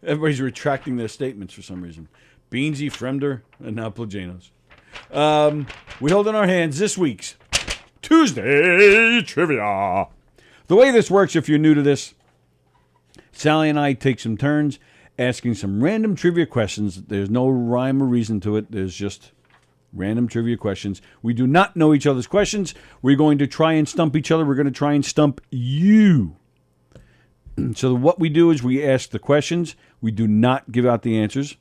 Everybody's retracting their statements for some reason. Beansy, Fremder, and now Plajanos. We hold in our hands this week's Tuesday Trivia. The way this works, if you're new to this, Sallie and I take some turns asking some random trivia questions. There's no rhyme or reason to it. There's just random trivia questions. We do not know each other's questions. We're going to try and stump each other. We're going to try and stump you. So what we do is we ask the questions. We do not give out the answers.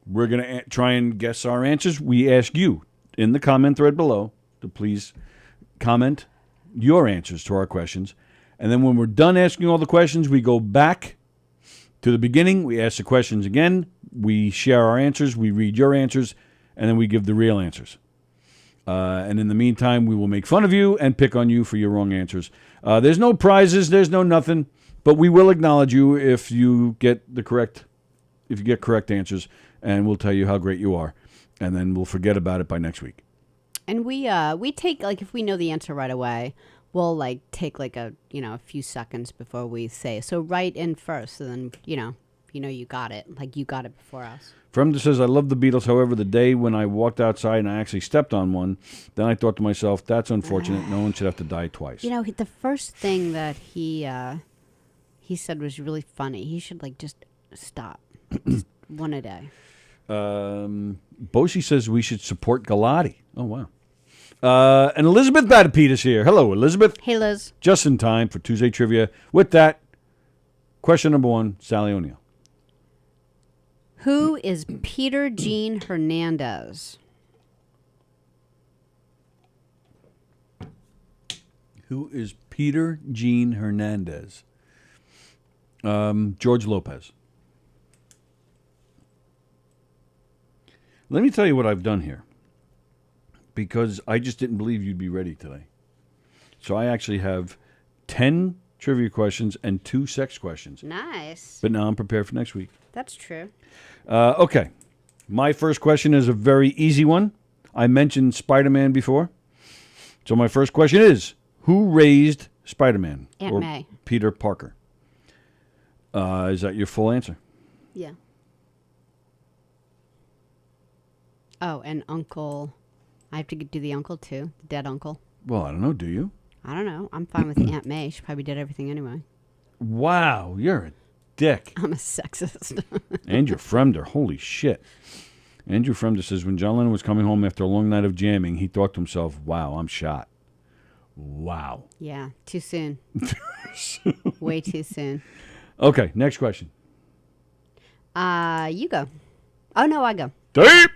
We're going to try and guess our answers. We ask you in the comment thread below to please comment your answers to our questions. And then when we're done asking all the questions, we go back to the beginning. We ask the questions again. We share our answers. We read your answers. And then we give the real answers. And in the meantime, we will make fun of you and pick on you for your wrong answers. There's no prizes. There's no nothing. But we will acknowledge you if you get correct answers. And we'll tell you how great you are. And then we'll forget about it by next week. And we take, like, if we know the answer right away, we'll, like, take, like, a few seconds before we say. So write in first, so then, you got it. Like, you got it before us. Fremda says, I love the Beatles. However, the day when I walked outside and I actually stepped on one, then I thought to myself, that's unfortunate. No one should have to die twice. The first thing that he said was really funny. He should, like, just stop. Just one a day. Boshi says we should support Galati. Oh, wow. And Elizabeth Batapete is here. Hello, Elizabeth. Hey, Liz. Just in time for Tuesday Trivia. With that, question number 1, Sallie O'Neill. Who is Peter Gene Hernandez? Who is Peter Gene Hernandez? George Lopez. Let me tell you what I've done here, because I just didn't believe you'd be ready today. So I actually have 10 trivia questions, and 2 sex questions. Nice. But now I'm prepared for next week. That's true. Okay. My first question is a very easy one. I mentioned Spider-Man before. So my first question is, who raised Spider-Man? Aunt or May. Peter Parker. Is that your full answer? Yeah. Oh, and Uncle. I have to do the uncle, too. The dead uncle. Well, I don't know. Do you? I don't know. I'm fine with Aunt May. She probably did everything anyway. Wow, you're a dick. I'm a sexist. Andrew Fremder, holy shit. Andrew Fremder says, when John Lennon was coming home after a long night of jamming, he thought to himself, wow, I'm shot. Wow. Yeah, too soon. Way too soon. Okay, next question. You go. Oh, no, I go. Deep!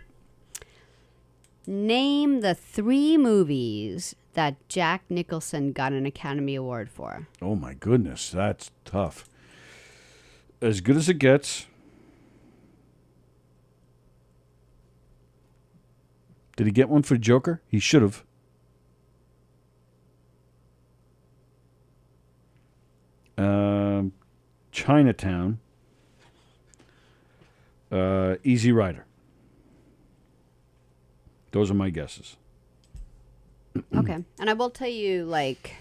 Name the 3 movies that Jack Nicholson got an Academy Award for. Oh, my goodness, that's tough. As good as it gets. Did he get one for Joker? He should have. Chinatown. Easy Rider. Those are my guesses. Okay. And I will tell you, like...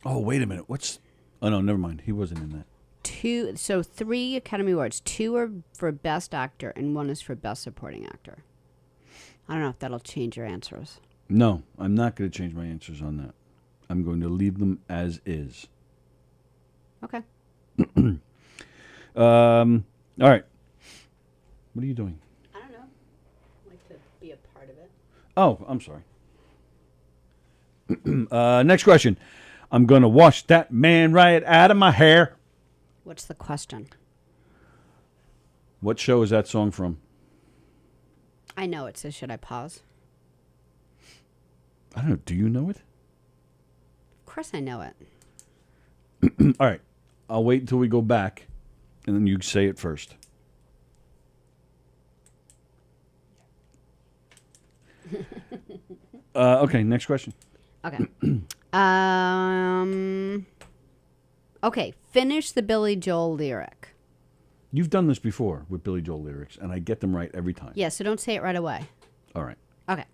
Oh, wait a minute. What's... Oh, no, never mind. He wasn't in that. 3 Academy Awards. 2 are for Best Actor, and 1 is for Best Supporting Actor. I don't know if that'll change your answers. No, I'm not going to change my answers on that. I'm going to leave them as is. Okay. All right. What are you doing? I don't know. I'd like to be a part of it. Oh, I'm sorry. Next question. I'm going to wash that man right out of my hair. What's the question? What show is that song from? I know it, so should I pause? I don't know. Do you know it? Of course I know it. All right. I'll wait until we go back, and then you say it first. Okay, next question. Okay. Okay, finish the Billy Joel lyric. You've done this before with Billy Joel lyrics, and I get them right every time. Yeah, so don't say it right away. All right. Okay.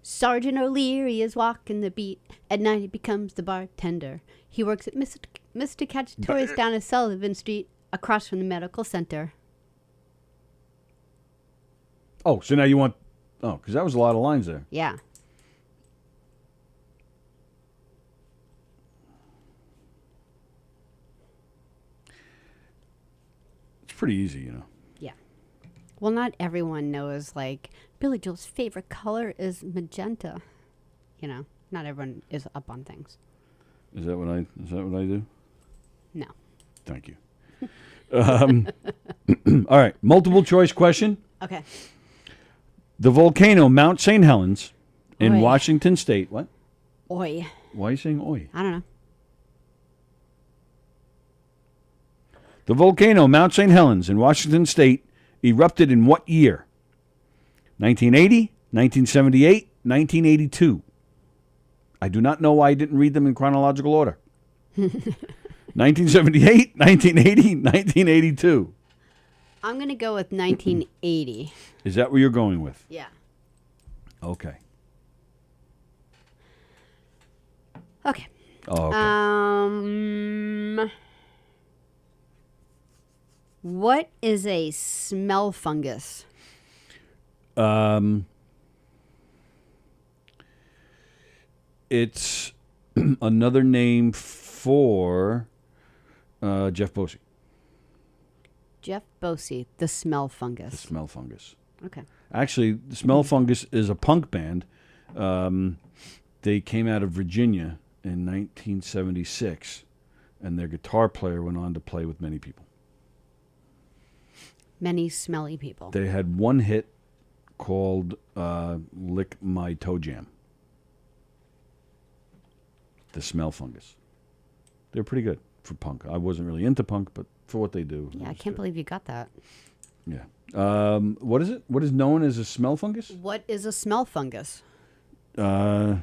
Sergeant O'Leary is walking the beat. At night he becomes the bartender. He works at Mr. Cacciatore's down at Sullivan Street, across from the medical center. Oh, so now you want... Oh, because that was a lot of lines there. Yeah. It's pretty easy, you know. Yeah. Well, not everyone knows, like, Billy Joel's favorite color is magenta. You know, not everyone is up on things. Is that what I do? No. Thank you. All right, multiple choice question. Okay. The volcano Mount St. Helens in Oi. Washington State. What? Oi. Why are you saying oi? I don't know. The volcano Mount St. Helens in Washington State erupted in what year? 1980, 1978, 1982. I do not know why I didn't read them in chronological order. 1978, 1980, 1982. I'm going to go with 1980. Is that what you're going with? Yeah. Okay. Okay. Oh, okay. What is a smell fungus? It's another name for Jeff Bosey. Jeff Bosey, the smell fungus. The smell fungus. Okay. Actually, the smell fungus is a punk band. They came out of Virginia in 1976, and their guitar player went on to play with many people. Many smelly people. They had one hit called Lick My Toe Jam. The smell fungus. They're pretty good for punk. I wasn't really into punk, but for what they do. Yeah, I can't believe you got that. Yeah. What is it? What is known as a smell fungus? What is a smell fungus? Has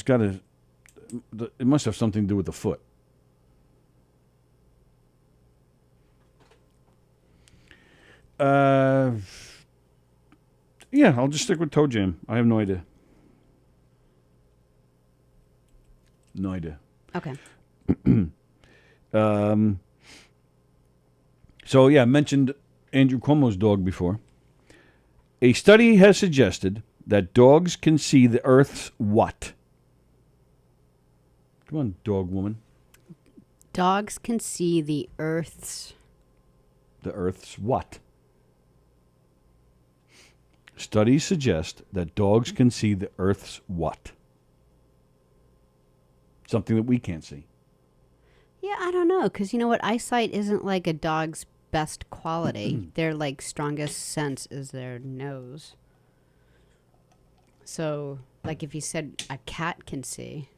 got a. It must have something to do with the foot. Yeah, I'll just stick with toe jam. I have no idea. No idea. Okay. So, yeah, I mentioned Andrew Cuomo's dog before. A study has suggested that dogs can see the Earth's what? Come on, dog woman. Dogs can see the Earth's... The Earth's what? Studies suggest that dogs can see the Earth's what? Something that we can't see. Yeah, I don't know, because you know what? Eyesight isn't like a dog's best quality. Their like strongest sense is their nose. So, like if you said a cat can see,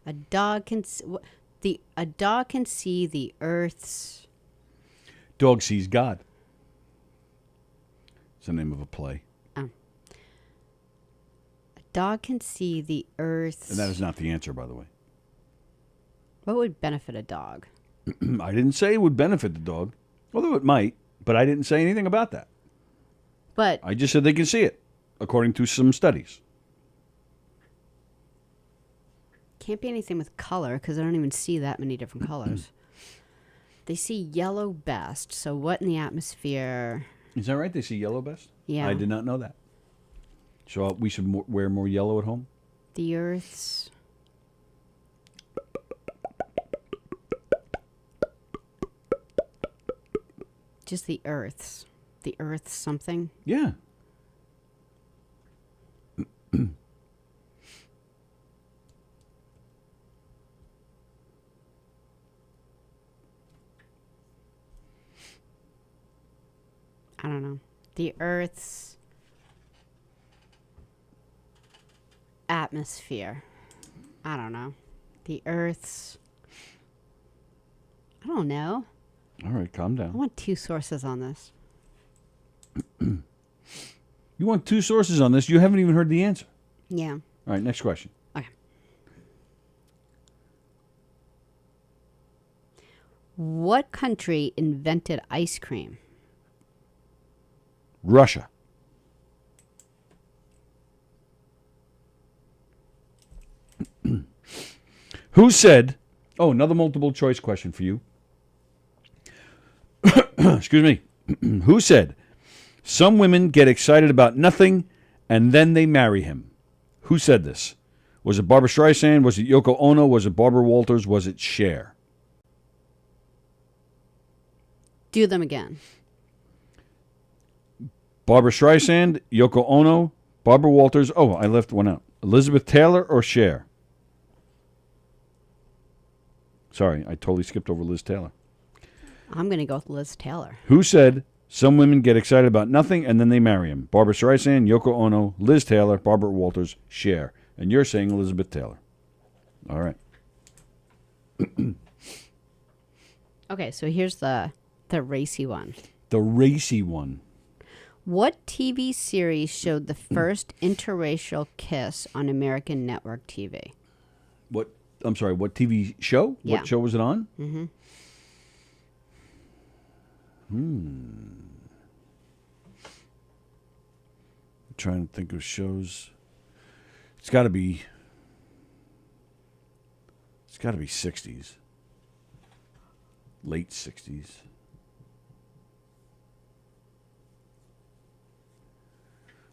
a dog can a dog can see the Earth's. Dog sees God. It's the name of a play. Oh. A dog can see the Earth's. And that is not the answer, by the way. What would benefit a dog? I didn't say it would benefit the dog, although it might, but I didn't say anything about that. But I just said they can see it, according to some studies. Can't be anything with color because I don't even see that many different colors. They see yellow best. So what in the atmosphere? Is that right? They see yellow best? Yeah. I did not know that. So we should wear more yellow at home? The Earth's... Just the Earth's. The Earth's something? Yeah. I don't know. The Earth's atmosphere. I don't know. The Earth's... I don't know. All right, calm I down. want two sources on this. You want two sources on this? You haven't even heard the answer. Yeah. All right, next question. Okay. What country invented ice cream? Russia. Who said... Oh, another multiple choice question for you. Excuse me. Who said, some women get excited about nothing and then they marry him? Who said this? Was it Barbra Streisand? Was it Yoko Ono? Was it Barbara Walters? Was it Cher? Do them again. Barbra Streisand, Yoko Ono, Barbara Walters. Oh, I left one out. Elizabeth Taylor or Cher? Sorry, I totally skipped over Liz Taylor. I'm going to go with Liz Taylor. Who said, some women get excited about nothing and then they marry him? Barbra Streisand, Yoko Ono, Liz Taylor, Barbara Walters, Cher. And you're saying Elizabeth Taylor. All right. Okay, so here's the racy one. The racy one. What TV series showed the first interracial kiss on American network TV? What? I'm sorry, what TV show? Yeah. What show was it on? Mm-hmm. I'm trying to think of shows. It's got to be 60s. Late 60s.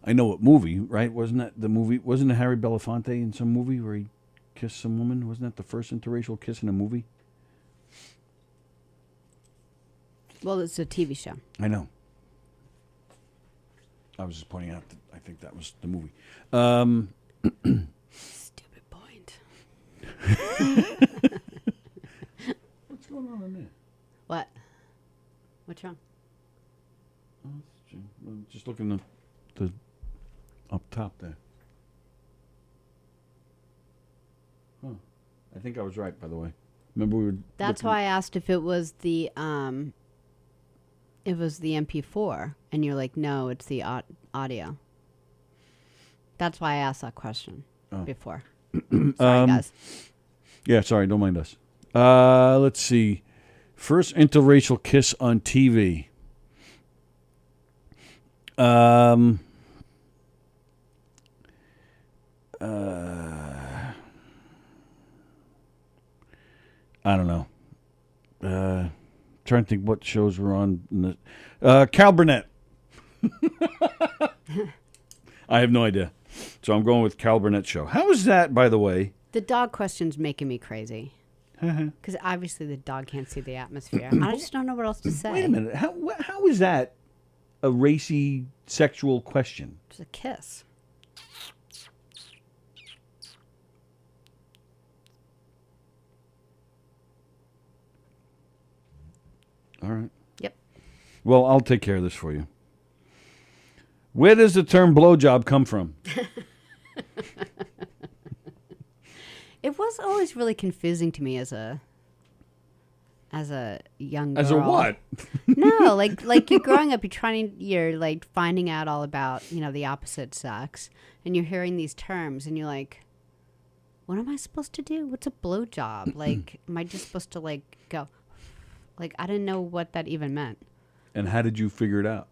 I know what movie, right? Wasn't that the movie? Wasn't it Harry Belafonte in some movie where he kissed some woman? Wasn't that the first interracial kiss in a movie? Well, it's a TV show. I know. I was just pointing out that I think that was the movie. Stupid point. What's going on in there? What? What's wrong? I'm just looking at the up top there. Huh. I think I was right, by the way. Remember we were. That's why I asked if it was the MP4, and you're like, no, it's the audio. That's why I asked that question before. Sorry, guys. Yeah, sorry, don't mind us. Let's see. First interracial kiss on TV. I don't know. Trying to think what shows were on. Cal Burnett. I have no idea. So I'm going with Cal Burnett show. How is that, by the way? The dog question's making me crazy. Because obviously the dog can't see the atmosphere. I just don't know what else to say. Wait a minute. How is that a racy sexual question? It's a kiss. All right. Yep. Well, I'll take care of this for you. Where does the term blowjob come from? It was always really confusing to me as a young girl. As a what? No, like you're growing up, you're like finding out all about, the opposite sex, and you're hearing these terms, and you're like, what am I supposed to do? What's a blowjob? Like, am I just supposed to like go? Like, I didn't know what that even meant. And how did you figure it out?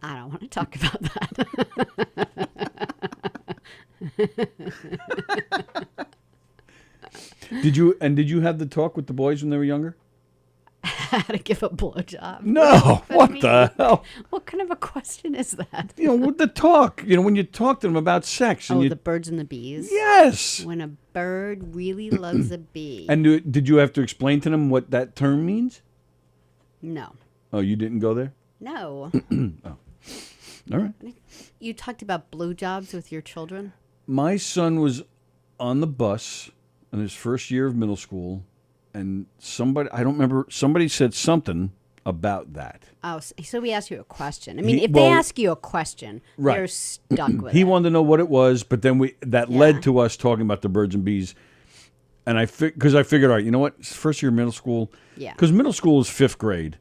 I don't want to talk about that. Did you have the talk with the boys when they were younger? How to give a blowjob? No. What the hell? What kind of a question is that? With the talk. When you talk to them about sex. And the birds and the bees? Yes. When a bird really loves a bee. And did you have to explain to them what that term means? No. Oh, you didn't go there? No. Oh. All right. You talked about blowjobs with your children? My son was on the bus in his first year of middle school, and somebody said something about that. Oh, so he asked you a question. I mean, if they ask you a question, they're stuck with it. He wanted to know what it was, but then led to us talking about the birds and bees. And because I figured, all right, you know what? It's first year of middle school. Yeah. Because middle school is sixth grade,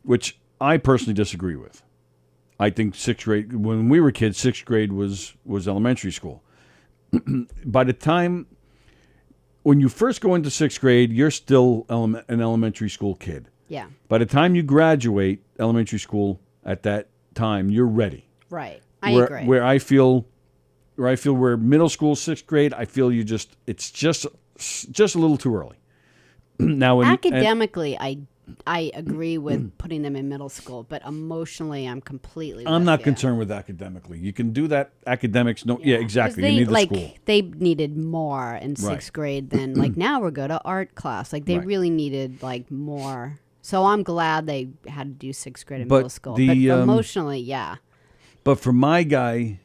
which I personally disagree with. I think sixth grade, when we were kids, sixth grade was elementary school. By the time, when you first go into sixth grade, you're still an elementary school kid. Yeah. By the time you graduate elementary school, at that time, you're ready. Right. I agree. Where I feel where middle school, sixth grade, I feel it's just a little too early. Now, academically, I agree with putting them in middle school, but emotionally, I'm completely. I'm not concerned with academically. You can do that. Academics, no, yeah exactly. They, you need the school. They needed more in sixth grade than now we're go to art class. Like they really needed more. So I'm glad they had to do sixth grade in middle school. But emotionally, yeah. But for my guy,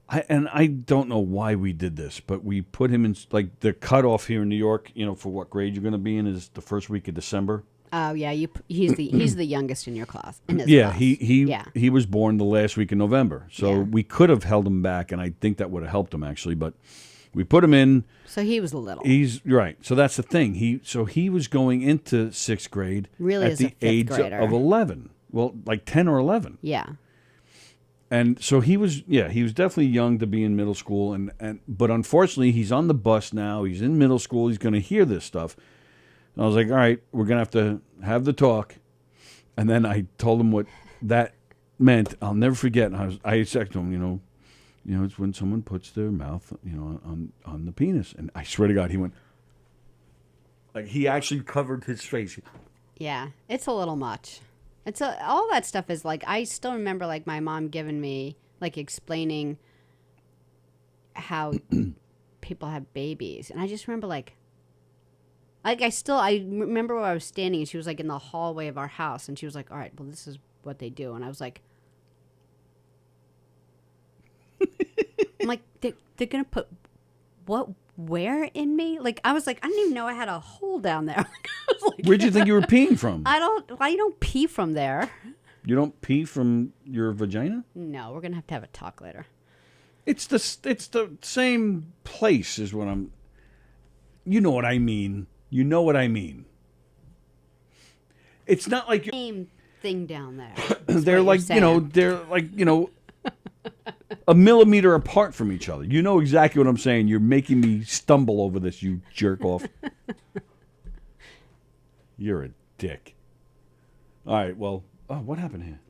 I don't know why we did this, but we put him in the cutoff here in New York. For what grade you're going to be in is the first week of December. Oh yeah, he's the youngest in your class. Class. He was born the last week in November, so we could have held him back, and I think that would have helped him actually. But we put him in. So he was little. He's right. So that's the thing. He was going into sixth grade really at the age of 11. Well, like 10 or 11. Yeah. And so he was definitely young to be in middle school, but unfortunately he's on the bus now. He's in middle school. He's going to hear this stuff. And I was like, all right, we're going to have the talk. And then I told him what that meant. I'll never forget. And I said to him, it's when someone puts their mouth, on the penis. And I swear to God, he went, he actually covered his face. Yeah, it's a little much. All that stuff is I still remember my mom giving me explaining how people have babies, and I just remember I remember where I was standing, and she was in the hallway of our house, and she was like, all right, well, this is what they do, and I was like, I'm like, they're gonna put where in me? I was like, I didn't even know I had a hole down there. Where'd you think you were peeing from? I don't pee from there. You don't pee from your vagina? No, we're going to have a talk later. It's the same place is what I'm. You know what I mean. You know what I mean. It's not like Same thing down there. they're like they're like a millimeter apart from each other. You know exactly what I'm saying. You're making me stumble over this. You jerk off. You're a dick. All right. Well, what happened here?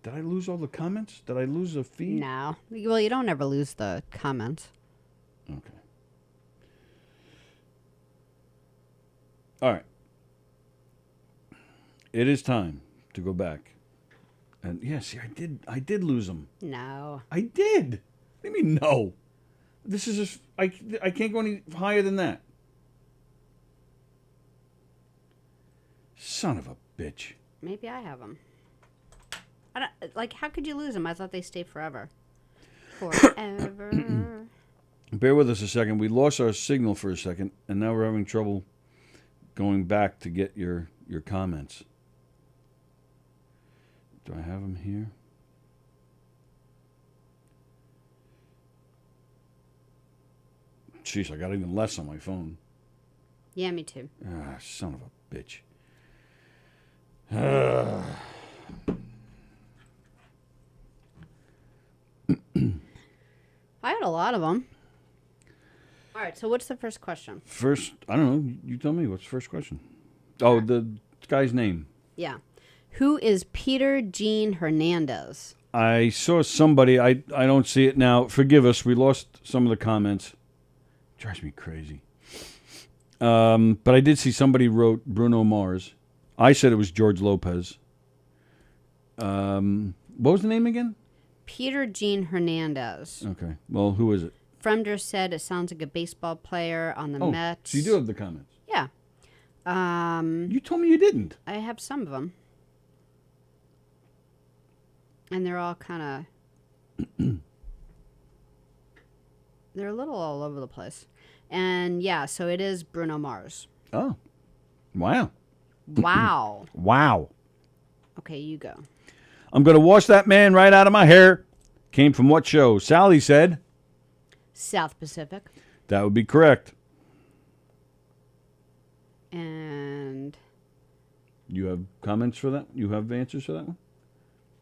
Did I lose all the comments? Did I lose a feed? No. Well, you don't ever lose the comments. Okay. All right. It is time to go back. And yeah, see, I did lose them. No. I did. What do you mean no? This is just, I can't go any higher than that. Son of a bitch. Maybe I have them. I don't, like, how could you lose them? I thought they stay forever. Forever. Bear with us a second. We lost our signal for a second, and now we're having trouble going back to get your comments. Do I have them here? Jeez, I got even less on my phone. Yeah, me too. Ah, son of a bitch. I had a lot of them. All right, so what's the first question? First, I don't know. You tell me. What's the first question? Oh, the guy's name. Yeah. Who is Peter Gene Hernandez? I saw somebody. I don't see it now. Forgive us. We lost some of the comments. Drives me crazy. But I did see somebody wrote Bruno Mars. I said it was George Lopez. What was the name again? Peter Gene Hernandez. Okay. Well, who is it? Fremder said it sounds like a baseball player on the Mets. So you do have the comments. Yeah. You told me you didn't. I have some of them. And they're all kind of... they're a little all over the place. And yeah, so it is Bruno Mars. Oh. Wow. Wow. Wow. Okay, you go. I'm going to wash that man right out of my hair. Came from what show? Sallie said. South Pacific. That would be correct. And... You have comments for that? You have answers for that one?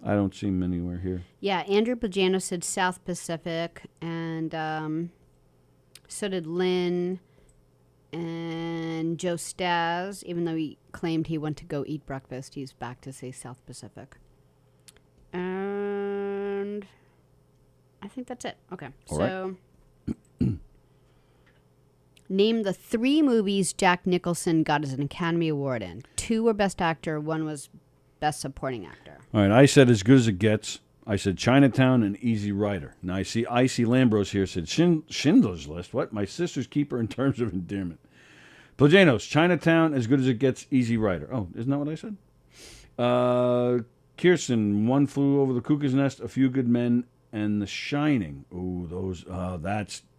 I don't see them anywhere here. Yeah, Andrew Pagano said South Pacific, and so did Lynn and Joe Staz. Even though he claimed he went to go eat breakfast, he's back to say South Pacific. And I think that's it. Okay, All so right. name the 3 movies Jack Nicholson got as an Academy Award in. 2 were Best Actor, 1 was Best Supporting Actor. All right, I said As Good as It Gets. I said Chinatown and Easy Rider. Now I see Icy Lambros here said Schindler's List. What? My sister's keeper in terms of endearment. Plajanos, Chinatown, As Good as It Gets, Easy Rider. Oh, isn't that what I said? Kirsten, One Flew Over the Cuckoo's Nest, A Few Good Men, and The Shining. Ooh, those,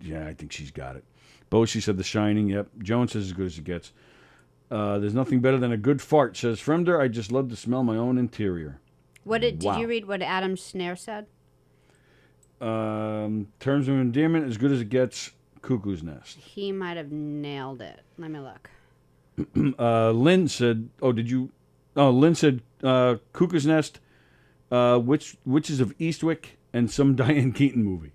yeah, I think she's got it. Boshi said The Shining, yep. Jones says As Good as It Gets. There's nothing better than a good fart, says Fremder. I just love to smell my own interior. What did you read what Adam Snare said? Terms of endearment, As Good as It Gets, Cuckoo's Nest. He might have nailed it. Let me look. Lynn said, Lynn said Cuckoo's Nest, Witches of Eastwick, and some Diane Keaton movie.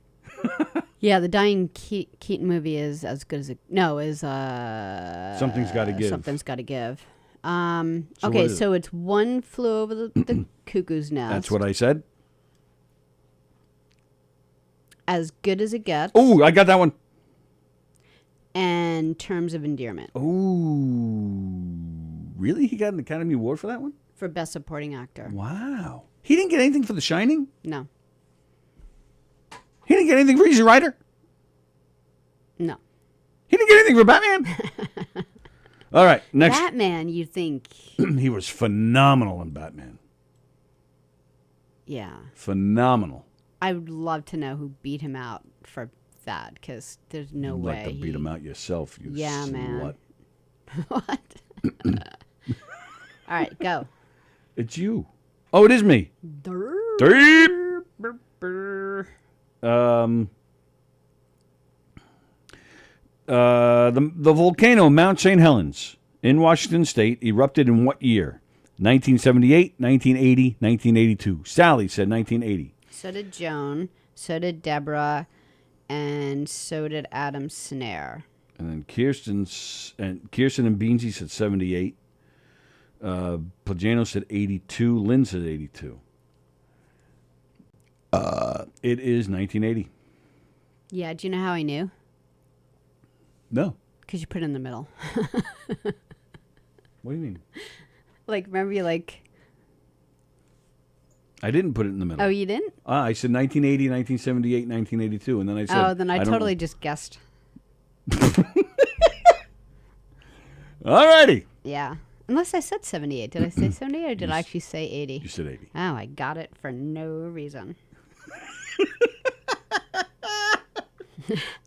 Yeah, the Diane Keaton movie is as good as it. No, is Something's Gotta Give. Something's Gotta Give. So okay, so it's One Flew Over the Cuckoo's Nest. That's what I said. As Good as It Gets. Oh, I got that one. And Terms of Endearment. Oh, really? He got an Academy Award for that one? For Best Supporting Actor. Wow. He didn't get anything for The Shining? No. He didn't get anything for Easy Rider? No. He didn't get anything for Batman? All right, next. Batman, you think. He was phenomenal in Batman. Yeah. Phenomenal. I would love to know who beat him out for that, because there's no You'd way. like to beat him out yourself, you slut. Man. What? All right, go. It's you. Oh, it is me. Derp. The volcano Mount St. Helens in Washington State erupted in what year? 1978, 1980, 1982. Sallie said 1980. So did Joan. So did Deborah. And so did Adam Snare. And then Kirsten and Beansy said 78. Plagano said 82. Lynn said 82. It is 1980. Yeah, do you know how I knew? No. Because you put it in the middle. What do you mean? Like, remember you I didn't put it in the middle. Oh, you didn't? I said 1980, 1978, 1982, and then I said... Oh, then I totally just guessed. Alrighty. Yeah. Unless I said 78. Did I say 78 or did I actually say 80? You said 80. Oh, I got it for no reason.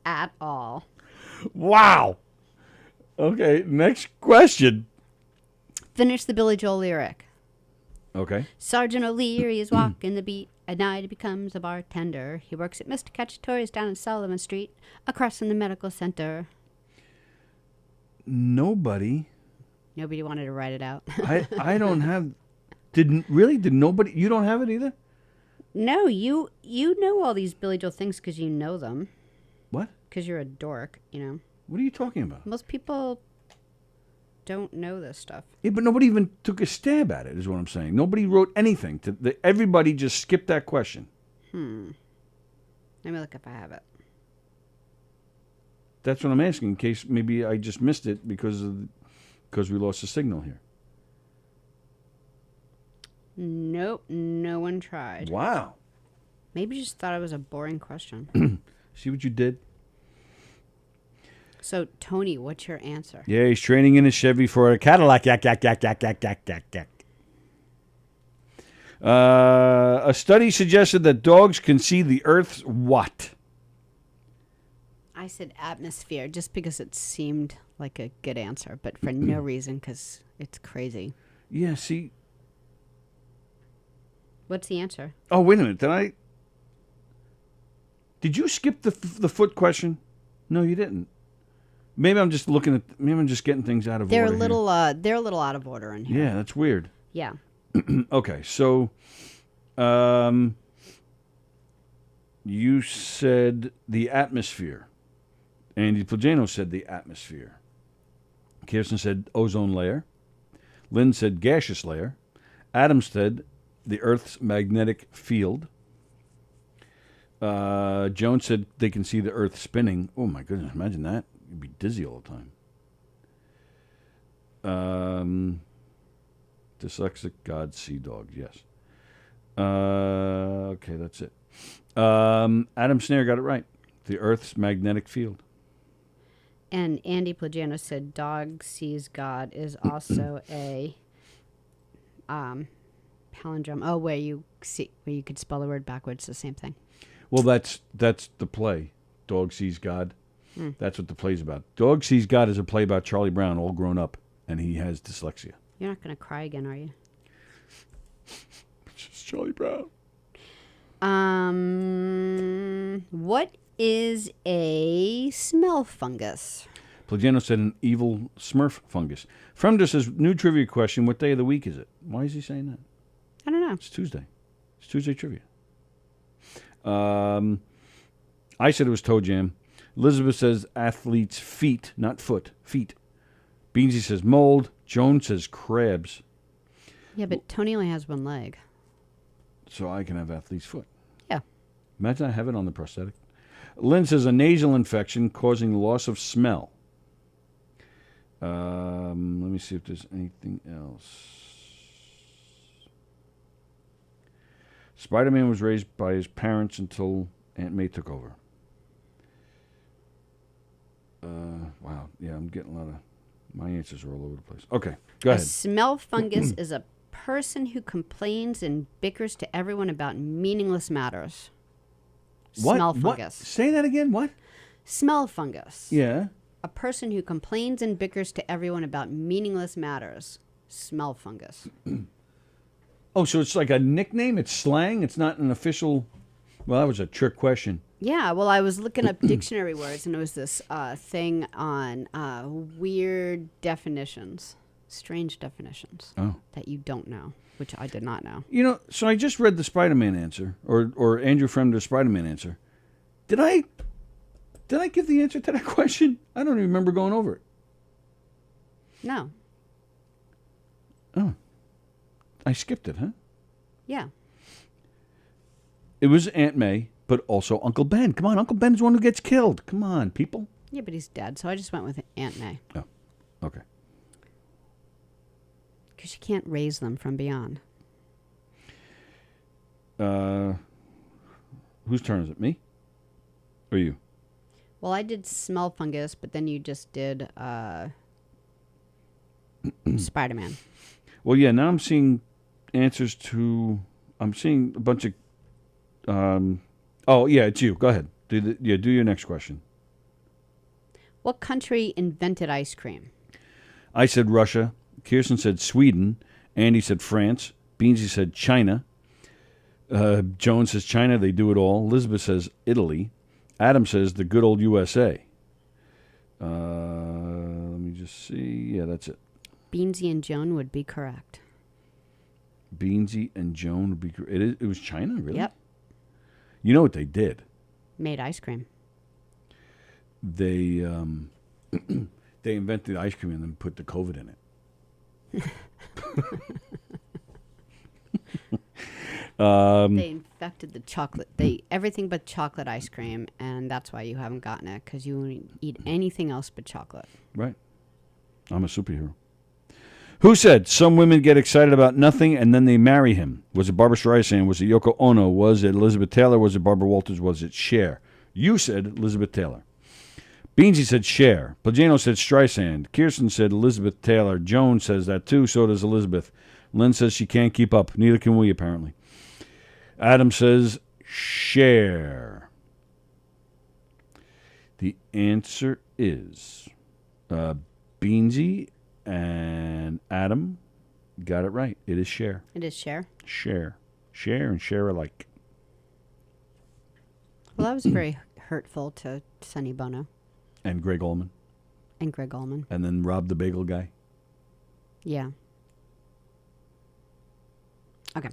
At all. Wow. Okay, next question. Finish the Billy Joel lyric. Okay. Sergeant O'Leary is walking the beat. At night he becomes a bartender. He works at Mr. Cacciatore's down in Sullivan Street, across from the medical center. Nobody wanted to write it out. I don't have... Did nobody... You don't have it either? No, you know all these Billy Joel things because you know them. What? Because you're a dork, you know. What are you talking about? Most people don't know this stuff. Yeah, but nobody even took a stab at it, is what I'm saying. Nobody wrote anything. Everybody just skipped that question. Let me look if I have it. That's what I'm asking, in case maybe I just missed it because we lost the signal here. Nope, no one tried. Wow. Maybe you just thought it was a boring question. See what you did? So, Tony, what's your answer? Yeah, he's training in his Chevy for a Cadillac. A study suggested that dogs can see the Earth's what? I said atmosphere just because it seemed like a good answer, but for no reason because it's crazy. Yeah, see. What's the answer? Oh, wait a minute. Did you skip the foot question? No, you didn't. Maybe I'm just getting things out of order. They're a little out of order in here. Yeah, that's weird. Yeah. Okay, so you said the atmosphere. Andy Plagano said the atmosphere. Kirsten said ozone layer. Lynn said gaseous layer. Adam said the Earth's magnetic field. Jones said they can see the Earth spinning. Oh, my goodness, imagine that. You'd be dizzy all the time. Dyslexic God Sea Dog, yes. Okay, that's it. Adam Snare got it right. The Earth's magnetic field. And Andy Plagano said dog sees God is also a palindrome. Oh, where you could spell the word backwards, the same thing. Well, that's the play. Dog Sees God. That's what the play's about. Dog Sees God is a play about Charlie Brown, all grown up, and he has dyslexia. You're not going to cry again, are you? It's just Charlie Brown. What is a smell fungus? Plagano said an evil Smurf fungus. Fremder says, new trivia question, what day of the week is it? Why is he saying that? I don't know. It's Tuesday. It's Tuesday trivia. I said it was toe jam. Elizabeth says athlete's feet, not foot, feet. Beansy says mold. Joan says crabs. Yeah, but Tony only has one leg. So I can have athlete's foot. Yeah. Imagine I have it on the prosthetic. Lynn says a nasal infection causing loss of smell. Let me see if there's anything else. Spider-Man was raised by his parents until Aunt May took over. Wow. Yeah, I'm getting a lot of... My answers are all over the place. Okay, go ahead. A smell fungus is a person who complains and bickers to everyone about meaningless matters. What? Smell What? fungus. Say that again. What? Smell fungus. Yeah. A person who complains and bickers to everyone about meaningless matters. Smell fungus. Oh, so it's like a nickname? It's slang? It's not an official Well, that was a trick question. Yeah, well, I was looking up dictionary words, and it was this thing on weird definitions, strange definitions that you don't know, which I did not know. You know, so I just read the Spider-Man answer, or Andrew Fremder's Spider-Man answer. Did I give the answer to that question? I don't even remember going over it. No. Oh. I skipped it, huh? Yeah. It was Aunt May, but also Uncle Ben. Come on, Uncle Ben's the one who gets killed. Come on, people. Yeah, but he's dead, so I just went with Aunt May. Oh, okay. Because you can't raise them from beyond. Whose turn is it? Me? Or you? Well, I did smell fungus, but then you just did Spider-Man. Well, yeah, now I'm seeing answers to... I'm seeing a bunch of... oh, yeah, it's you. Go ahead. Do your next question. What country invented ice cream? I said Russia. Kirsten said Sweden. Andy said France. Beansy said China. Joan says China. They do it all. Elizabeth says Italy. Adam says the good old USA. Let me just see. Yeah, that's it. Beansy and Joan would be correct. Beansy and Joan would be correct. It was China, really? Yep. You know what they did? Made ice cream. They they invented ice cream and then put the COVID in it. They infected the chocolate. Everything but chocolate ice cream, and that's why you haven't gotten it, because you won't eat anything else but chocolate. Right. I'm a superhero. Who said some women get excited about nothing and then they marry him? Was it Barbra Streisand? Was it Yoko Ono? Was it Elizabeth Taylor? Was it Barbara Walters? Was it Cher? You said Elizabeth Taylor. Beansy said Cher. Plagano said Streisand. Kirsten said Elizabeth Taylor. Joan says that too. So does Elizabeth. Lynn says she can't keep up. Neither can we, apparently. Adam says Cher. The answer is Beansy and Adam got it right. It is Cher. It is Cher. Cher. Cher and Cher alike. Well, that was very hurtful to Sonny Bono. And Greg Allman. And Greg Allman. And then Rob the Bagel Guy. Yeah. Okay.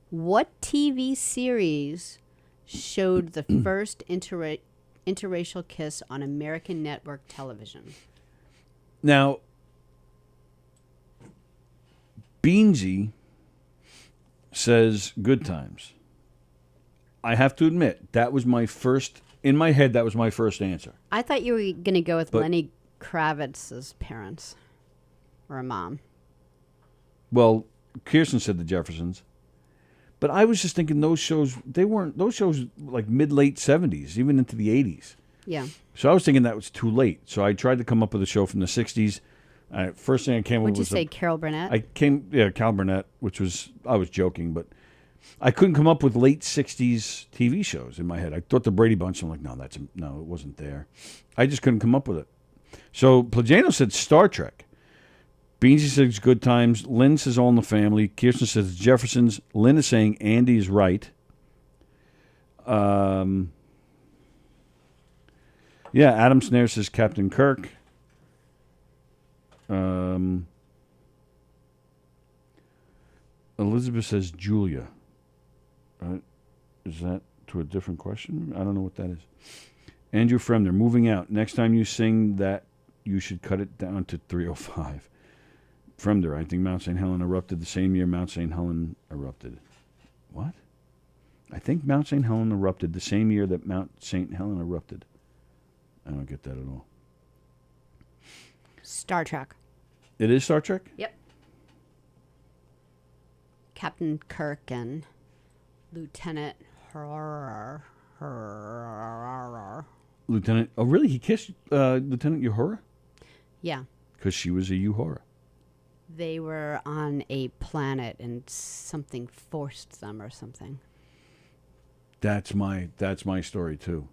What TV series showed the first interracial kiss on American network television? Now, Beansy says Good Times. I have to admit, that was my first, in my head, that was my first answer. I thought you were going to go with Lenny Kravitz's parents or a mom. Well, Kirsten said the Jeffersons. But I was just thinking those shows like mid-late 70s, even into the 80s. Yeah. So I was thinking that was too late. So I tried to come up with a show from the 60s. First thing I came up with was... Would you say Carol Burnett? Carol Burnett, I was joking, but I couldn't come up with late 60s TV shows in my head. I thought the Brady Bunch, I'm like, no, it wasn't there. I just couldn't come up with it. So Plagano said Star Trek. Beansy says Good Times. Lynn says All in the Family. Kirsten says Jeffersons. Lynn is saying Andy is right. Yeah, Adam Snare says Captain Kirk. Elizabeth says Julia. Is that to a different question? I don't know what that is. Andrew Fremder, moving out. Next time you sing that, you should cut it down to 305. Fremder, I think Mount St. Helens erupted the same year Mount St. Helens erupted. What? I think Mount St. Helens erupted the same year that Mount St. Helens erupted. I don't get that at all. Star Trek. It is Star Trek? Yep. Captain Kirk and Lieutenant Lieutenant, oh really? He kissed Lieutenant Uhura? Yeah. Because she was a Uhura. They were on a planet and something forced them or something. That's my story too.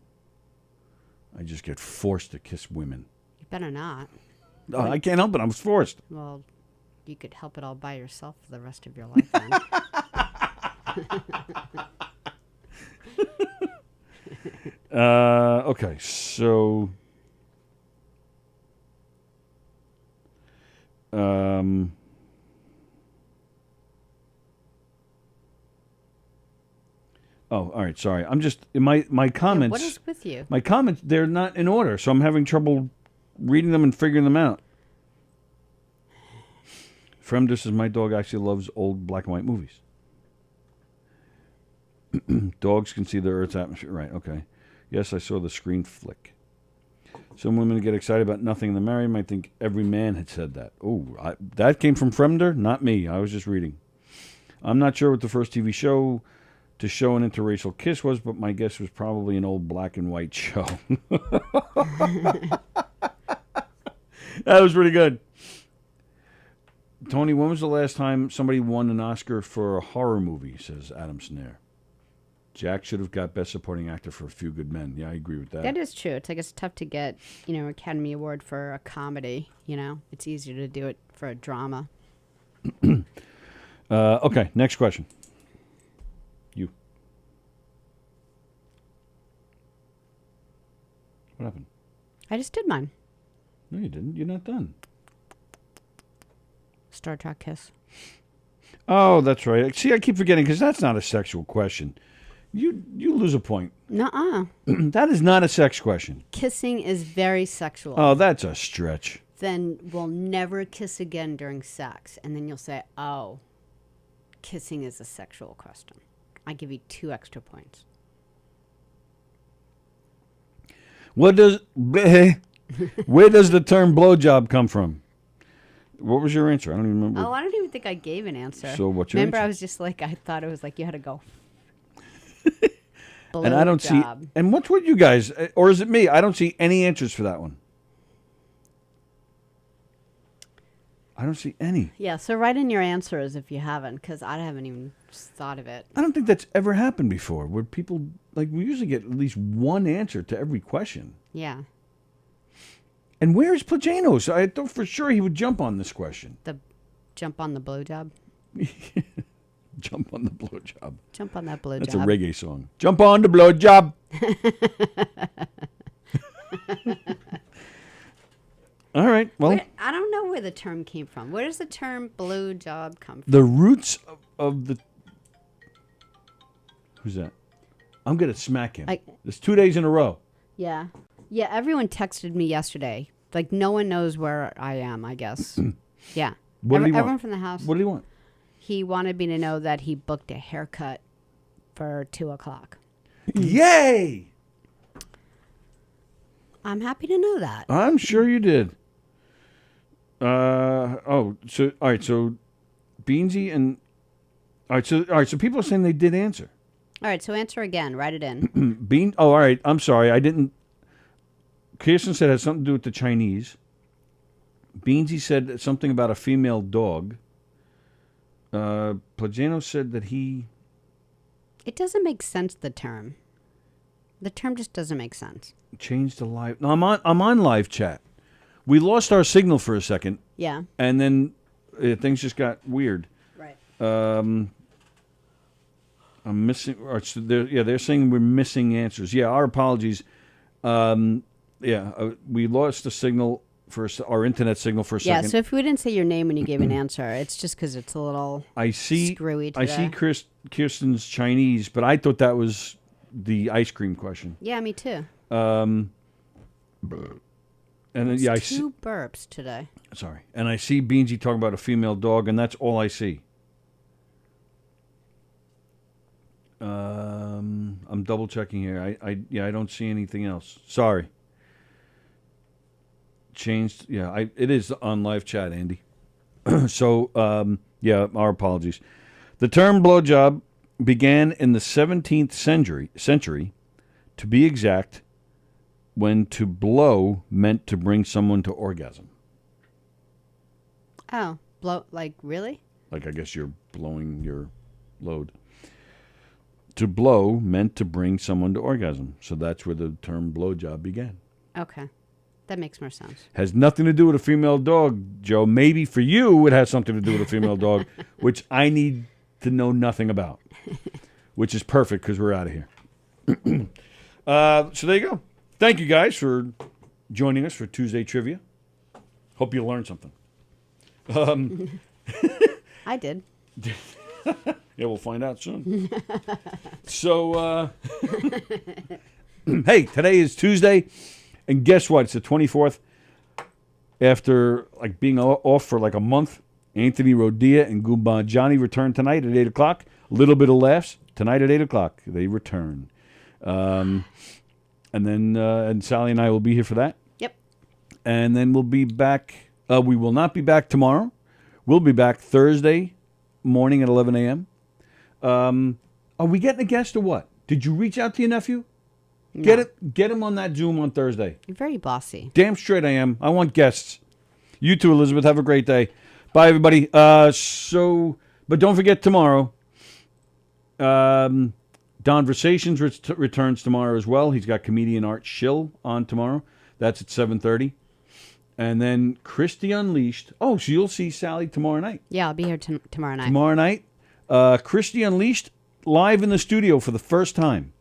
I just get forced to kiss women. You better not. Oh, I can't help it. I was forced. Well, you could help it all by yourself for the rest of your life then. Okay, so oh, all right. Sorry, I'm just my comments. what is with you? My comments, they're not in order, so I'm having trouble reading them and figuring them out. Fremder says my dog actually loves old black and white movies. Dogs can see the Earth's atmosphere. Right, okay. Yes, I saw the screen flick. Some women get excited about nothing in the married might think every man had said that. Oh, that came from Fremder, not me. I was just reading. I'm not sure what the first TV show to show an interracial kiss was, but my guess was probably an old black and white show. That was pretty good. Tony, when was the last time somebody won an Oscar for a horror movie, says Adam Snare. Jack should have got Best Supporting Actor for A Few Good Men. Yeah, I agree with that. That is true. It's like it's tough to get, Academy Award for a comedy. It's easier to do it for a drama. Okay, next question. You. What happened? I just did mine. No, you didn't. You're not done. Star Trek kiss. Oh, that's right. See, I keep forgetting because that's not a sexual question. You lose a point. Nuh-uh. That is not a sex question. Kissing is very sexual. Oh, that's a stretch. Then we'll never kiss again during sex. And then you'll say, oh, kissing is a sexual question. I give you 2 extra points. Where does the term blowjob come from? What was your answer? I don't even remember. Oh, I don't even think I gave an answer. So what's your Remember, answer? I was just like, I thought it was like you had to go. And I don't see. And what's with you guys? Or is it me? I don't see any answers for that one. I don't see any. Yeah, so write in your answers if you haven't, because I haven't even thought of it. I don't think that's ever happened before, where people, we usually get at least one answer to every question. Yeah. And where's Plajanos? I thought for sure he would jump on this question. The jump on the blowjob? Jump on the blowjob. Jump on that blowjob. That's a reggae song. Jump on the blowjob. All right. Well, I don't know where the term came from. Where does the term blowjob come from? the roots of the. Who's that? I'm gonna smack him. It's 2 days in a row. Yeah. Yeah, everyone texted me yesterday. Like, no one knows where I am, I guess. Yeah. What did he want? Everyone from the house. What do you want? He wanted me to know that he booked a haircut for 2:00. Yay! I'm happy to know that. I'm sure you did. All right. So, Beansy and all right. So people are saying they did answer. All right, so answer again. Write it in. All right. I'm sorry. I didn't. Kirsten said it has something to do with the Chinese. Beansy said something about a female dog. Plagano said that he. It doesn't make sense, the term. The term just doesn't make sense. Changed the live. No, I'm on live chat. We lost our signal for a second. Yeah. And then things just got weird. Right. I'm missing. They're saying we're missing answers. Yeah, our apologies. We lost the signal for our internet signal for a second. Yeah, so if we didn't say your name when you gave an answer, it's just because it's a little screwy today. I see Kirsten's Chinese, but I thought that was the ice cream question. Yeah, me too. And then I see 2 burps today. Sorry, and I see Beansy talking about a female dog, and that's all I see. I'm double checking here. I don't see anything else. Sorry. Changed. Yeah, it is on live chat, Andy. So, our apologies. The term blowjob began in the 17th century, to be exact, when to blow meant to bring someone to orgasm. Oh, blow, like, really? Like, I guess you're blowing your load. To blow meant to bring someone to orgasm. So that's where the term blowjob began. Okay. That makes more sense. Has nothing to do with a female dog, Joe. Maybe for you it has something to do with a female dog, which I need to know nothing about, which is perfect because we're out of here. So there you go. Thank you guys for joining us for Tuesday Trivia. Hope you learned something. I did. Yeah, we'll find out soon. So, hey, today is Tuesday, and guess what? It's the 24th. After like being off for like a month, Anthony Rodia and Goomba Johnny return tonight at 8 o'clock. A little bit of laughs. Tonight at 8 o'clock, they return. And then and Sallie and I will be here for that. Yep. And then we'll be back. We will not be back tomorrow. We'll be back Thursday morning at 11 a.m. Are we getting a guest or what? Did you reach out to your nephew? No. Get him on that Zoom on Thursday. You're very bossy. Damn straight I am. I want guests. You too, Elizabeth. Have a great day. Bye, everybody. But don't forget tomorrow. Donversations returns tomorrow as well. He's got comedian Art Schill on tomorrow. That's at 7:30. And then Christy Unleashed. Oh, so you'll see Sallie tomorrow night. Yeah, I'll be here tomorrow night. Tomorrow night. Christy Unleashed live in the studio for the first time.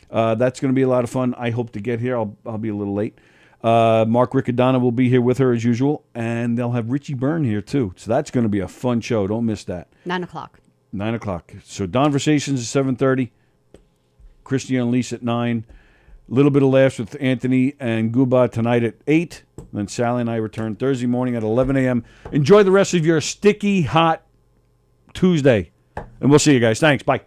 That's going to be a lot of fun. I hope to get here. I'll be a little late. Mark Riccadonna will be here with her as usual. And they'll have Richie Byrne here too. So that's going to be a fun show. Don't miss that. 9 o'clock. 9 o'clock. So Donversations is 7:30. Christy Unleashed at 9. A little bit of laughs with Anthony and Guba tonight at 8. Then Sallie and I return Thursday morning at 11 a.m. Enjoy the rest of your sticky, hot Tuesday. And we'll see you guys. Thanks. Bye.